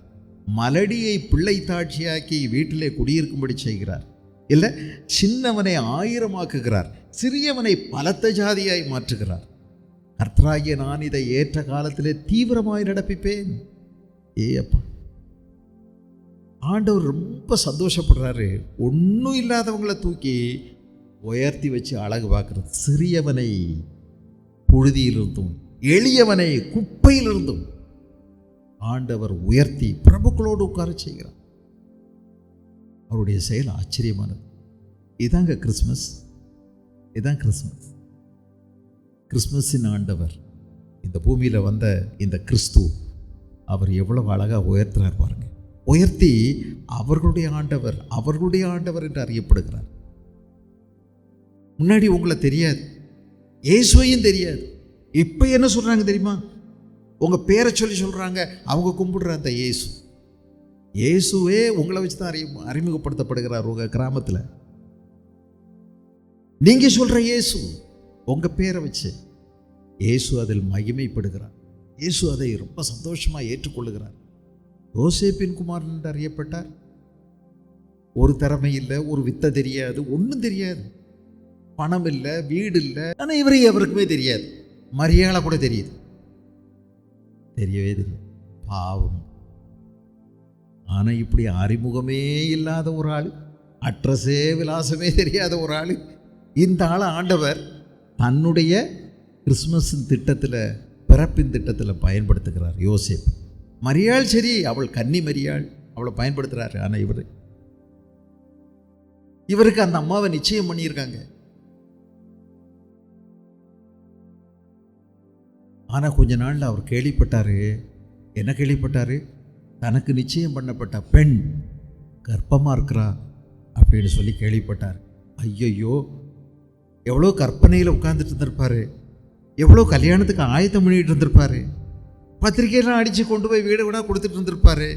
மலடியை பிள்ளை தாட்சியாக்கி வீட்டிலே குடியிருக்கும்படி செய்கிறார். இல்லை, சின்னவனை 1000 ஆக்குகிறார், சிறியவனை பலத்த ஜாதியாய் மாற்றுகிறார். கர்த்தராகிய நான் இதை ஏற்ற காலத்திலே தீவிரமாய் நடப்பிப்பேன். அப்பா, ஆண்டவர் ரொம்ப சந்தோஷப்படுறாரு. ஒன்றும் இல்லாதவங்களை தூக்கி உயர்த்தி வச்சு அழகு பார்க்கறது. சிறியவனை புழுதியிலிருந்தும் எளியவனை குப்பையிலிருந்தும் ஆண்டவர் உயர்த்தி பிரபுக்களோடு உட்கார செய்கிறார். அவருடைய செயல் ஆச்சரியமானது. இதாங்க கிறிஸ்மஸ். இதான் கிறிஸ்மஸ். கிறிஸ்மஸின் ஆண்டவர், இந்த பூமியில் வந்த இந்த கிறிஸ்து, அவர் எவ்வளவு அழகாக உயர்த்துறார் பாருங்க. உயர்த்தி அவர்களுடைய ஆண்டவர் என்று அறியப்படுகிறார். முன்னாடி உங்களை தெரியாது, இயேசுவையும் தெரியாது. இப்போ என்ன சொல்கிறாங்க தெரியுமா? உங்கள் பேரை சொல்லி சொல்கிறாங்க. அவங்க கும்பிடுற அந்த இயேசுவே உங்களை வச்சு தான் அறிமுகப்படுத்தப்படுகிறார். உங்கள் கிராமத்தில் நீங்கள் சொல்கிற இயேசு உங்கள் பேரை வச்சு இயேசு அதில் மகிமைப்படுகிறார். இயேசு அதை ரொம்ப சந்தோஷமாக ஏற்றுக்கொள்ளுகிறார். யோசேப்பின் குமாரன் என்று அறியப்பட்டார். ஒரு திறமை இல்லை, ஒரு வித்தை தெரியாது, ஒன்றும் தெரியாது, பணம் இல்லை, வீடு இல்லை. ஆனால் அவருக்குமே தெரியாது. மரியாதை கூட தெரியவே தெரியாது. பாவம். ஆனால் இப்படி அறிமுகமே இல்லாத ஒரு ஆள், அட்ரஸே விலாசமே தெரியாத ஒரு ஆள், இந்த ஆளை ஆண்டவர் தன்னுடைய கிறிஸ்மஸ் திட்டத்தில், பிறப்பின் திட்டத்தில் பயன்படுத்துகிறார். யோசேப், மரியாள் சரி, அவள் கன்னி மரியாள், அவளை பயன்படுத்துகிறாரு. ஆனால் இவருக்கு அந்த அம்மாவை நிச்சயம் பண்ணியிருக்காங்க. ஆனால் கொஞ்ச நாளில் அவர் கேள்விப்பட்டார். என்ன கேள்விப்பட்டார்? தனக்கு நிச்சயம் பண்ணப்பட்ட பெண் கர்ப்பமாக இருக்கிறா அப்படின்னு சொல்லி கேள்விப்பட்டார். ஐயையோ, எவ்வளோ கற்பனையில் உட்கார்ந்துட்டு இருந்திருப்பார், எவ்வளோ கல்யாணத்துக்கு ஆயத்தம் பண்ணிட்டு இருந்திருப்பார், பத்திரிக்கையெல்லாம் அடித்து கொண்டு போய் வீடு வீடாக கொடுத்துட்டு இருந்திருப்பார்,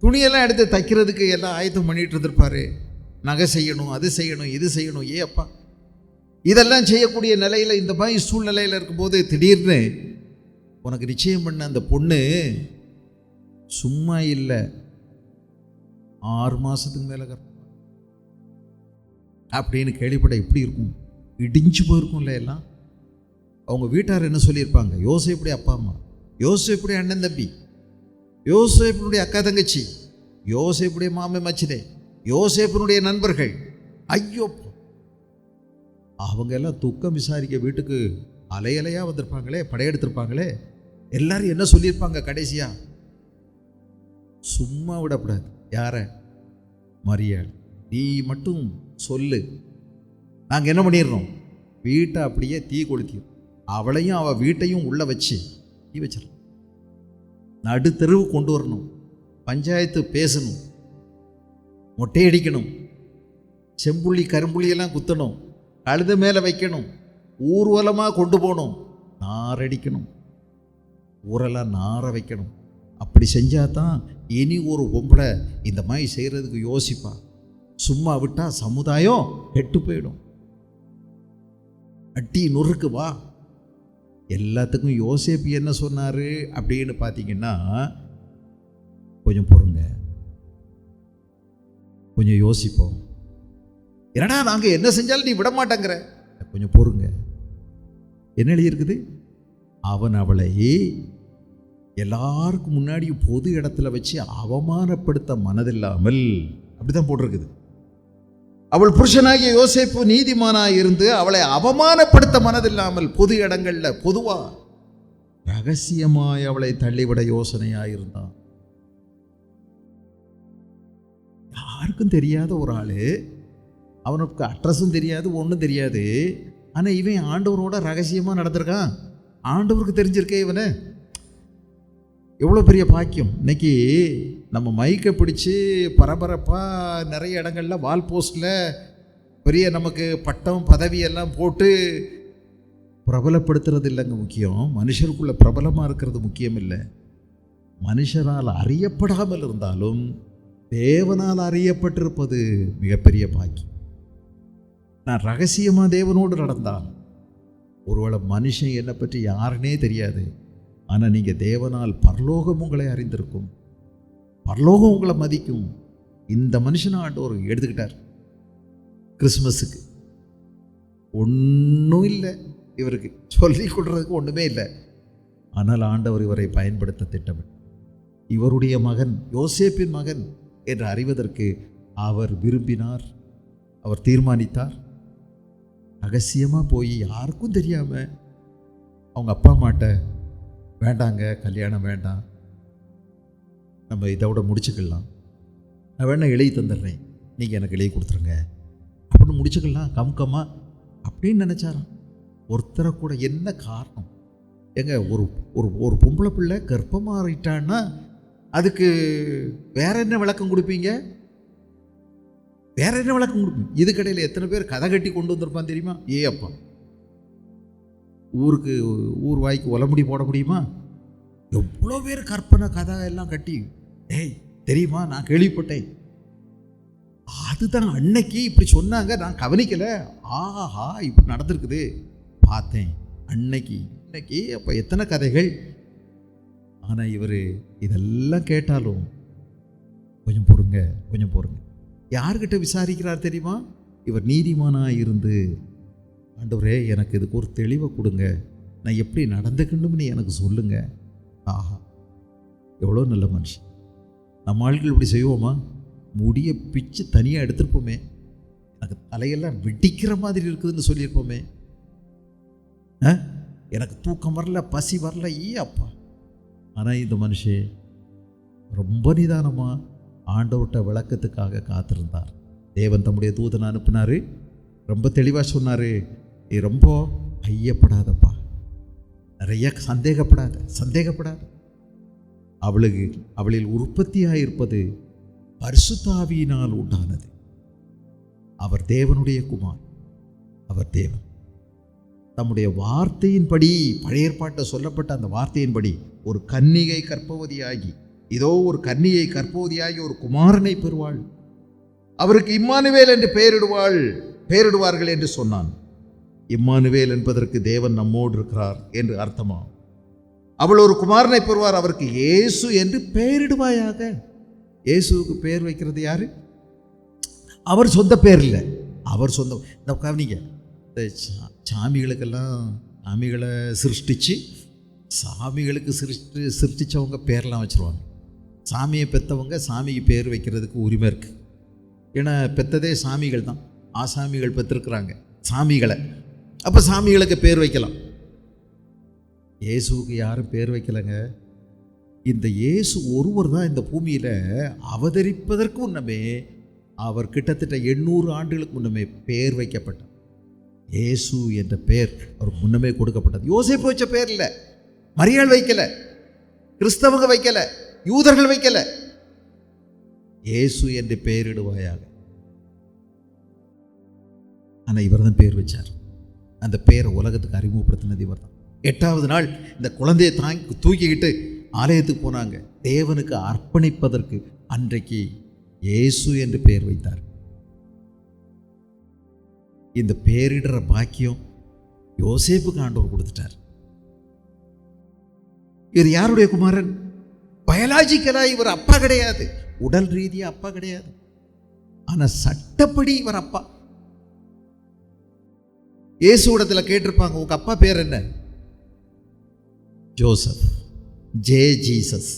துணியெல்லாம் எடுத்து தைக்கிறதுக்கு எல்லாம் ஆயத்தம் பண்ணிட்டு இருந்திருப்பார், நகை செய்யணும், அது செய்யணும், இது செய்யணும். அப்பா, இதெல்லாம் செய்யக்கூடிய நிலையில், இந்த மாதிரி சூழ்நிலையில் இருக்கும்போது திடீர்னு உனக்கு நிச்சயம் பண்ண அந்த பொண்ணு சும்மா இல்லை, 6 மாதத்துக்கு மேலே அப்படின்னு கேள்விப்பட்ட எப்படி இருக்கும்? இடிஞ்சு போயிருக்கும்ல எல்லாம். அவங்க வீட்டார் என்ன சொல்லியிருப்பாங்க? யோசேப்புடைய அப்பா அம்மா, யோசேப்புடைய அண்ணன் தம்பி, யோசேப்பினுடைய அக்கா தங்கச்சி, யோசேப்புடைய மாமே மச்சினே, யோசேப்பினுடைய நண்பர்கள், ஐயோ, அவங்க எல்லாம் துக்கம் விசாரிக்க வீட்டுக்கு அலையலையாக வந்திருப்பாங்களே, படையெடுத்திருப்பாங்களே. எல்லாரும் என்ன சொல்லியிருப்பாங்க கடைசியா? சும்மா விடக்கூடாது. யார? மரியாள், நீ மட்டும் சொல்லு, நாங்கள் என்ன பண்ணிடுறோம், வீட்டை அப்படியே தீ கொளுத்திடும், அவளையும் அவள் வீட்டையும் உள்ளே வச்சு தீ வச்சிடலாம், நடுத்தெருவு கொண்டு வரணும், பஞ்சாயத்து பேசணும், மொட்டையடிக்கணும், செம்புள்ளி கரும்புள்ளியெல்லாம் குத்தணும், கழுத மேலே வைக்கணும், ஊர்வலமாக கொண்டு போகணும், நாரடிக்கணும், ஊரெல்லாம் நார வைக்கணும். அப்படி செஞ்சால் தான் இனி ஒரு பொம்பளை இந்த மாதிரி செய்கிறதுக்கு யோசிப்பா. சும்மா விட்டால் சமுதாயம் கெட்டு போயிடும். அட்டி நொறுக்கு வா. எல்லாத்துக்கும் யோசேப்பு என்ன சொன்னார் அப்படின்னு பார்த்தீங்கன்னா, கொஞ்சம் பொறுங்க, கொஞ்சம் யோசிப்போம். என்னடா நாங்கள் என்ன செஞ்சாலும் நீ விட மாட்டேங்கிற, கொஞ்சம் பொறுங்க. என்ன எழுதியிருக்குது? அவன் அவளை எல்லாருக்கும் முன்னாடியும் பொது இடத்துல வச்சு அவமானப்படுத்த மனதில்லாமல், அப்படிதான் போட்டிருக்குது. அவள் புருஷனாகிய யோசேப்பு நீதிமானாக இருந்து அவளை அவமானப்படுத்த மனதில்லாமல் பொது இடங்கள்ல பொதுவா ரகசியமாய் அவளை தள்ளிவிட யோசனையாயிருந்தான். யாருக்கும் தெரியாத ஒரு ஆள், அவனுக்கு அட்ரஸும் தெரியாது, ஒன்றும் தெரியாது. ஆனால் இவன் ஆண்டவரோட ரகசியமாக நடந்திருக்கான். ஆண்டவருக்கு தெரிஞ்சிருக்கே இவனை. எவ்வளோ பெரிய பாக்கியம். இன்னைக்கு நம்ம மைக்கை பிடிச்சி பரபரப்பாக நிறைய இடங்கள்ல வால் போஸ்டில் பெரிய நமக்கு பட்டம் பதவி எல்லாம் போட்டு பிரபலப்படுத்துறது இல்லைங்க முக்கியம். மனுஷருக்குள்ள பிரபலமாக இருக்கிறது முக்கியம் இல்லை. மனுஷரால் அறியப்படாமல் இருந்தாலும் தேவனால் அறியப்பட்டிருப்பது மிகப்பெரிய பாக்கியம். நான் ரகசியமாக தேவனோடு நடந்தான். ஒருவேளை மனுஷன் என்னை பற்றி யாருன்னே தெரியாது, ஆனால் நீங்கள் தேவனால் பரலோகம் உங்களை அறிந்திருக்கும், பரலோகம் உங்களை மதிக்கும். இந்த மனுஷனை ஆண்டவர் எடுத்துக்கிட்டார். கிறிஸ்மஸுக்கு ஒன்றும் இல்லை, இவருக்கு சொல்லி கொடுறதுக்கு ஒன்றுமே இல்லை. ஆனால் ஆண்டவர் இவரை பயன்படுத்த திட்டமிட்டார். இவருடைய மகன், யோசேப்பின் மகன் என்று அறிவதற்கு அவர் விரும்பினார், அவர் தீர்மானித்தார். ரகசியமாக போய் யாருக்கும் தெரியாமல் அவங்க அப்பா அம்மாட்ட, வேண்டாங்க கல்யாணம் வேண்டாம், நம்ம இதோட முடிச்சுக்கலாம், நான் வேணா எழுதி தந்துடுறேன், நீங்கள் எனக்கு எழுதி கொடுத்துருங்க அப்படின்னு முடிச்சுக்கலாம் கம்கமாக அப்படின்னு நினச்சாராம். ஒருத்தரை கூட என்ன காரணம்? எங்க ஒரு ஒரு ஒரு பொம்பளை பிள்ளை கர்ப்பமாறிட்டான்னா அதுக்கு வேற என்ன விளக்கம் கொடுப்பீங்க? வேற என்ன விளக்கம் கொடுப்பீங்க? இதுக்கடையில் எத்தனை பேர் கதை கட்டி கொண்டு வந்திருப்பான் தெரியுமா? அப்பா ஊர் வாய்க்கு ஒலமுடி போட முடியுமா? எவ்வளோ பேர் கற்பனை கதை எல்லாம் கட்டி, தெரியுமா நான் கேள்விப்பட்டேன், அதுதான் அன்னைக்கு இப்படி சொன்னாங்க, நான் கவனிக்கலை, ஆஹா இப்படி நடந்திருக்குது பார்த்தேன் அன்னைக்கு இன்னைக்கு. அப்போ எத்தனை கதைகள். ஆனால் இவர் இதெல்லாம் கேட்டாலும் கொஞ்சம் பொறுங்க கொஞ்சம் பொறுங்க. யார்கிட்ட விசாரிக்கிறார் தெரியுமா? இவர் நீதிமானாக இருந்து, ஆண்டவரே எனக்கு இதுக்கு ஒரு தெளிவை கொடுங்க, நான் எப்படி நடந்துக்கணும்னு எனக்கு சொல்லுங்க. ஆஹா எவ்வளோ நல்ல மனுஷன். நம்ம ஆட்கள் இப்படி செய்வோமா? முடிய பிச்சு தனியாக எடுத்திருப்போமே, எனக்கு தலையெல்லாம் வெடிக்கிற மாதிரி இருக்குதுன்னு சொல்லியிருப்போமே. எனக்கு தூக்கம் வரல, பசி வரல, அப்பா. ஆனால் இந்த மனுஷன் ரொம்ப நிதானமாக ஆண்டவர்கிட்ட விளக்கத்துக்காக காத்திருந்தார். தேவன் தம்முடைய தூதனை அனுப்பினார், ரொம்ப தெளிவாக சொன்னார், நீ ரொம்ப ஐயப்படாதப்பா, நிறைய சந்தேகப்படாத. அவளில் உற்பத்தியாக இருப்பது பரிசுத்த ஆவியினால் உண்டானது. அவர் தேவனுடைய குமார், அவர் தேவன். தம்முடைய வார்த்தையின்படி, பழைய ஏற்பாட்டில் சொல்லப்பட்ட அந்த வார்த்தையின்படி ஒரு கன்னிகை கர்ப்பவதியாகி, இதோ ஒரு கன்னிகை கர்ப்பவதியாகி ஒரு குமாரனை பெறுவாள், அவருக்கு இம்மானுவேல் என்று பெயரிடுவார்கள் என்று சொன்னான். இம்மானுவேல் என்பதற்கு தேவன் நம்மோடு இருக்கிறார் என்று அர்த்தமா. அவள் ஒரு குமாரனை பெறுவார், அவருக்கு இயேசு என்று பெயரிடுவாயாக. இயேசுவுக்கு பெயர் வைக்கிறது யாரு? அவர் சொந்த பேர் இல்லை, அவர் சொந்த. இந்த கவனிங்க, இந்த சாமிகளை சிருஷ்டிச்சு சாமிகளுக்கு சிருஷ்டிச்சவங்க பேர்லாம் வச்சுருவாங்க. சாமியை பெற்றவங்க சாமிக்கு பேர் வைக்கிறதுக்கு உரிமை இருக்குது. ஏன்னா பெற்றதே சாமிகள் தான், ஆசாமிகள் பெற்றிருக்கிறாங்க சாமிகளை. அப்போ சாமிகளுக்கு பேர் வைக்கலாம். இயேசுவுக்கு யாரும் பேர் வைக்கலைங்க. இந்த இயேசு ஒருவர் தான் இந்த பூமியில் அவதரிப்பதற்கு முன்னமே, அவர் கிட்டத்தட்ட 800 ஆண்டுகளுக்கு முன்னமே பேர் வைக்கப்பட்டார். இயேசு என்ற பெயர் அவருக்கு முன்னமே கொடுக்கப்பட்டது. யோசேப்பு வச்ச பேர் இல்லை, மரியாள் வைக்கல, கிறிஸ்தவங்க வைக்கல, யூதர்கள் வைக்கல. இயேசு என்று பெயரிடுவாயாக. ஆனால் இவர் தான் பேர் வச்சார். அந்த பெயரை உலகத்துக்கு அறிமுகப்படுத்தினது இவர் தான். 8வது நாள் இந்த குழந்தையை தூக்கிக்கிட்டு ஆலயத்துக்கு போனாங்க, தேவனுக்கு அர்ப்பணிப்பதற்கு. அன்றைக்கு இயேசு என்று பெயர் வைத்தார். இந்த பேரிடுற பாக்கியம் யோசேப்புக்கு ஆண்டவர் கொடுத்துட்டார். இவர் யாருடைய குமாரன்? பயாலஜிக்கலா இவர் அப்பா கிடையாது, உடல் ரீதியா அப்பா கிடையாது, ஆனா சட்டப்படி இவர் அப்பா. இயேசுவிடத்துல கேட்டிருப்பாங்க, உங்க அப்பா பேர் என்ன? ஜோசப். Jesus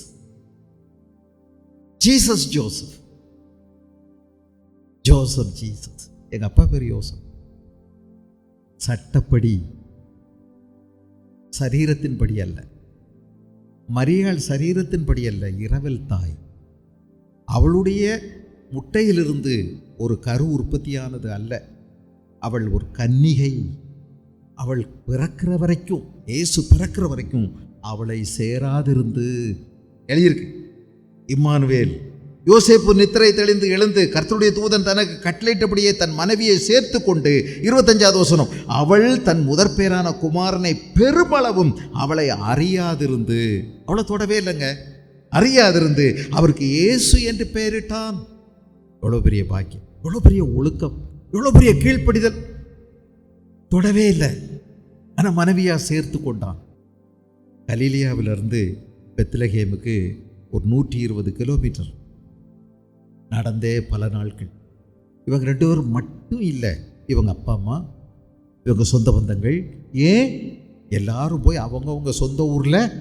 Joseph, Jesus. எங்க அப்பா பேர் யோசப். சட்டப்படி, சரீரத்தின்படி அல்ல, மரியாள் சரீரத்தின்படி அல்ல, இரவல் தாய். அவளுடைய முட்டையிலிருந்து ஒரு கரு உற்பத்தியானது அல்ல. அவள் ஒரு கன்னிகை. அவள் பிறக்கிற வரைக்கும், இயேசு பிறக்கிற வரைக்கும் அவளை சேராதிருந்து எழுதியிருக்கு. இம்மானுவேல். யோசேப்பு நித்திரை தெளிந்து எழுந்து கர்த்தருடைய தூதன் தனக்கு கட்டளையிட்டபடியே தன் மனைவியை சேர்த்து கொண்டு 25வது வசனம், அவள் தன் முதற்பேரான குமாரனை பெருமளவும் அவளை அறியாதிருந்து, அவளை தொடவே இல்லைங்க, அறியாதிருந்து அவருக்கு இயேசு என்று பெயரிட்டான். எவ்வளோ பெரிய பாக்கியம், எவ்வளோ பெரிய ஒழுக்கம், எவ்வளோ பெரிய கீழ்ப்படிதல். தொடவே இல்லை, ஆனால் மனைவியாக சேர்த்து கொண்டான். கலிலியாவிலிருந்து பெத்லகேமுக்கு ஒரு 120 கிலோமீட்டர் நடந்தே பல நாட்கள். இவங்க 2 பேரும் மட்டும் இல்லை, இவங்க அப்பா அம்மா, இவங்க சொந்த பந்தங்கள், ஏன் எல்லாரும் போய் அவங்கவுங்க சொந்த ஊரில்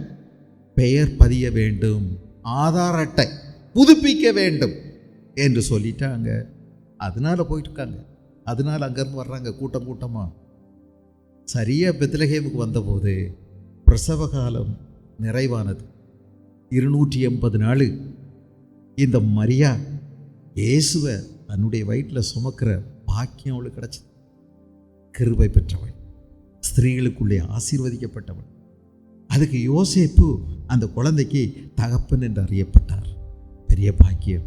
பெயர் பதிய வேண்டும், ஆதார் அட்டை புதுப்பிக்க வேண்டும் என்று சொல்லிட்டாங்க. அதனால போயிட்டு இருக்காங்க. அதனால அங்கேருந்து வர்றாங்க கூட்டம் கூட்டமாக. சரியாக பெத்லகேமுக்கு வந்தபோது பிரசவ காலம் நிறைவானது. 280 நாள் இந்த மரியா இயேசுவை தன்னுடைய வயிற்றில் சுமக்கிற பாக்கியம் அவளுக்கு கிடைச்சது. கிருபை பெற்றவள், ஸ்திரீகளுக்குள்ளே ஆசீர்வதிக்கப்பட்டவள். அதுக்கு யோசேப்பு அந்த குழந்தைக்கு தகப்பன் என்று அறியப்பட்டார். பெரிய பாக்கியம்.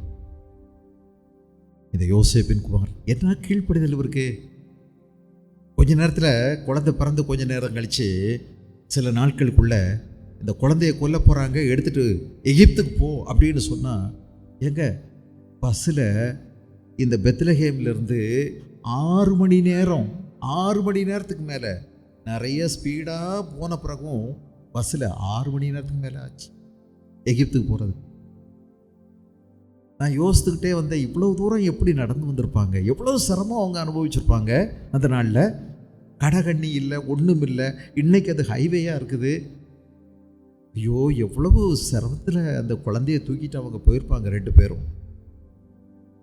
இந்த யோசேப்பின் குமார் என்ன கீழ்ப்படிதல் இவருக்கு. கொஞ்ச நேரத்தில் குழந்தை பிறந்து கொஞ்ச நேரம் கழித்து சில நாட்களுக்குள்ளே இந்த குழந்தைய கொல்ல போகிறாங்க, எடுத்துகிட்டு எகிப்துக்கு போ அப்படின்னு சொன்னால், எங்க பஸ்ஸில் இந்த பெத்லகேம்லேருந்து 6 மணி நேரத்துக்கு மேலே, நிறைய ஸ்பீடாக போன பிறகும் பஸ்ஸில் 6 மணி நேரத்துக்கு மேலே ஆச்சு எகிப்துக்கு போகிறது. நான் யோசித்துக்கிட்டே வந்தேன், இவ்வளோ தூரம் எப்படி நடந்து வந்திருப்பாங்க, எவ்வளோ சிரமம் அவங்க அனுபவிச்சிருப்பாங்க. அந்த நாளில் கடகண்ணி இல்லை, ஒன்றும் இல்லை. இன்றைக்கி அது ஹைவேயாக இருக்குது. ஐயோ, எவ்வளவு சிரமத்தில் அந்த குழந்தைய தூக்கிட்டு அவங்க போயிருப்பாங்க 2 பேரும்.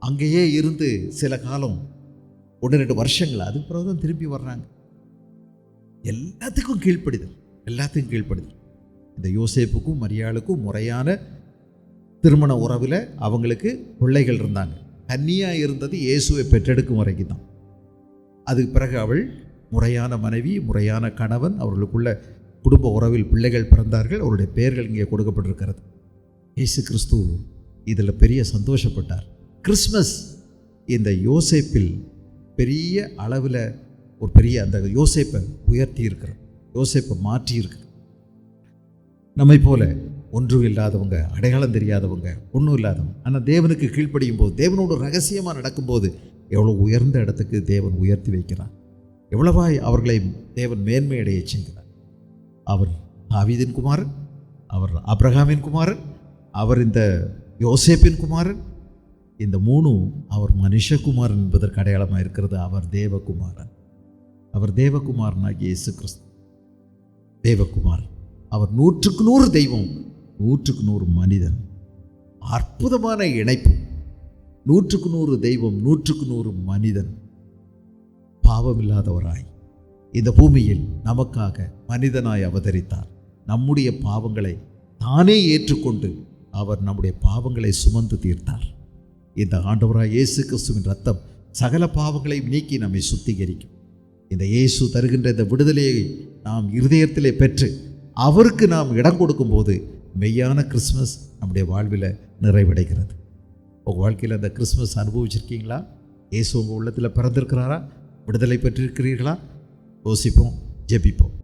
அங்கேயே இருந்து சில காலம் 1-2 வருஷங்கள், அதுக்கு பிறகு தான் திரும்பி வர்றாங்க. எல்லாத்துக்கும் கீழ்ப்படிதல். இந்த யோசேப்புக்கும் மரியாளுக்கும் முறையான திருமண உறவில் அவங்களுக்கு பிள்ளைகள் இருந்தாங்க. கன்னியாக இருந்தது இயேசுவை பெற்றெடுக்கும் வரைக்கும் தான். அதுக்கு பிறகு அவள் முறையான மனைவி, முறையான கணவன், அவர்களுக்குள்ள குடும்ப உறவில் பிள்ளைகள் பிறந்தார்கள். அவருடைய பெயர்கள் இங்கே கொடுக்கப்பட்டிருக்கிறது. இயேசு கிறிஸ்து இதில் பெரிய சந்தோஷப்பட்டார். கிறிஸ்மஸ் இந்த யோசேப்பில் பெரிய அளவில் ஒரு பெரிய அந்த யோசேப்பை உயர்த்தி இருக்கிறோம், யோசேப்பை மாற்றி இருக்கிறோம். நம்மை போல ஒன்றும் இல்லாதவங்க, அடையாளம் தெரியாதவங்க, ஒன்றும் இல்லாதவங்க, ஆனால் தேவனுக்கு கீழ்ப்படியும் போது, தேவனோடு ரகசியமாக நடக்கும்போது எவ்வளோ உயர்ந்த இடத்துக்கு தேவன் உயர்த்தி வைக்கிறார், எவ்வளவாய் அவர்களை தேவன் மேன்மையடைய செய்கிறார். அவர் தாவீதின் குமாரன், அவர் ஆபிரகாமின் குமாரன், அவர் இந்த யோசேப்பின் குமாரன். இந்த 3 அவர் மனுஷகுமாரன் என்பதற்கு அடையாளமாக இருக்கிறது. அவர் தேவகுமாரன். அவர் தேவகுமாரனாகிய இயேசு கிறிஸ்து தேவகுமாரன். அவர் 100க்கு 100 தெய்வம், 100க்கு 100 மனிதன். அற்புதமான இணைப்பு. 100க்கு 100 தெய்வம், 100க்கு 100 மனிதன். பாவமில்லாதவராய் இந்த பூமியில் நமக்காக மனிதனாய் அவதரித்தார். நம்முடைய பாவங்களை தானே ஏற்றுக்கொண்டு அவர் நம்முடைய பாவங்களை சுமந்து தீர்த்தார். இந்த ஆண்டவராய் இயேசு கிறிஸ்துவின் ரத்தம் சகல பாவங்களையும் நீக்கி நம்மை சுத்திகரிக்கும். இந்த இயேசு தருகின்ற இந்த விடுதலையை நாம் இருதயத்திலே பெற்று அவருக்கு நாம் இடம் கொடுக்கும்போது மெய்யான கிறிஸ்மஸ் நம்முடைய வாழ்வில் நிறைவடைகிறது. உங்கள் வாழ்க்கையில் அந்த கிறிஸ்மஸ் அனுபவிச்சிருக்கீங்களா? இயேசு உங்கள் உள்ளத்தில் பிறந்திருக்கிறாரா? விடுதலை பெற்றிருக்கிறீர்களா? யோசிப்போம், ஜெபிப்போம்.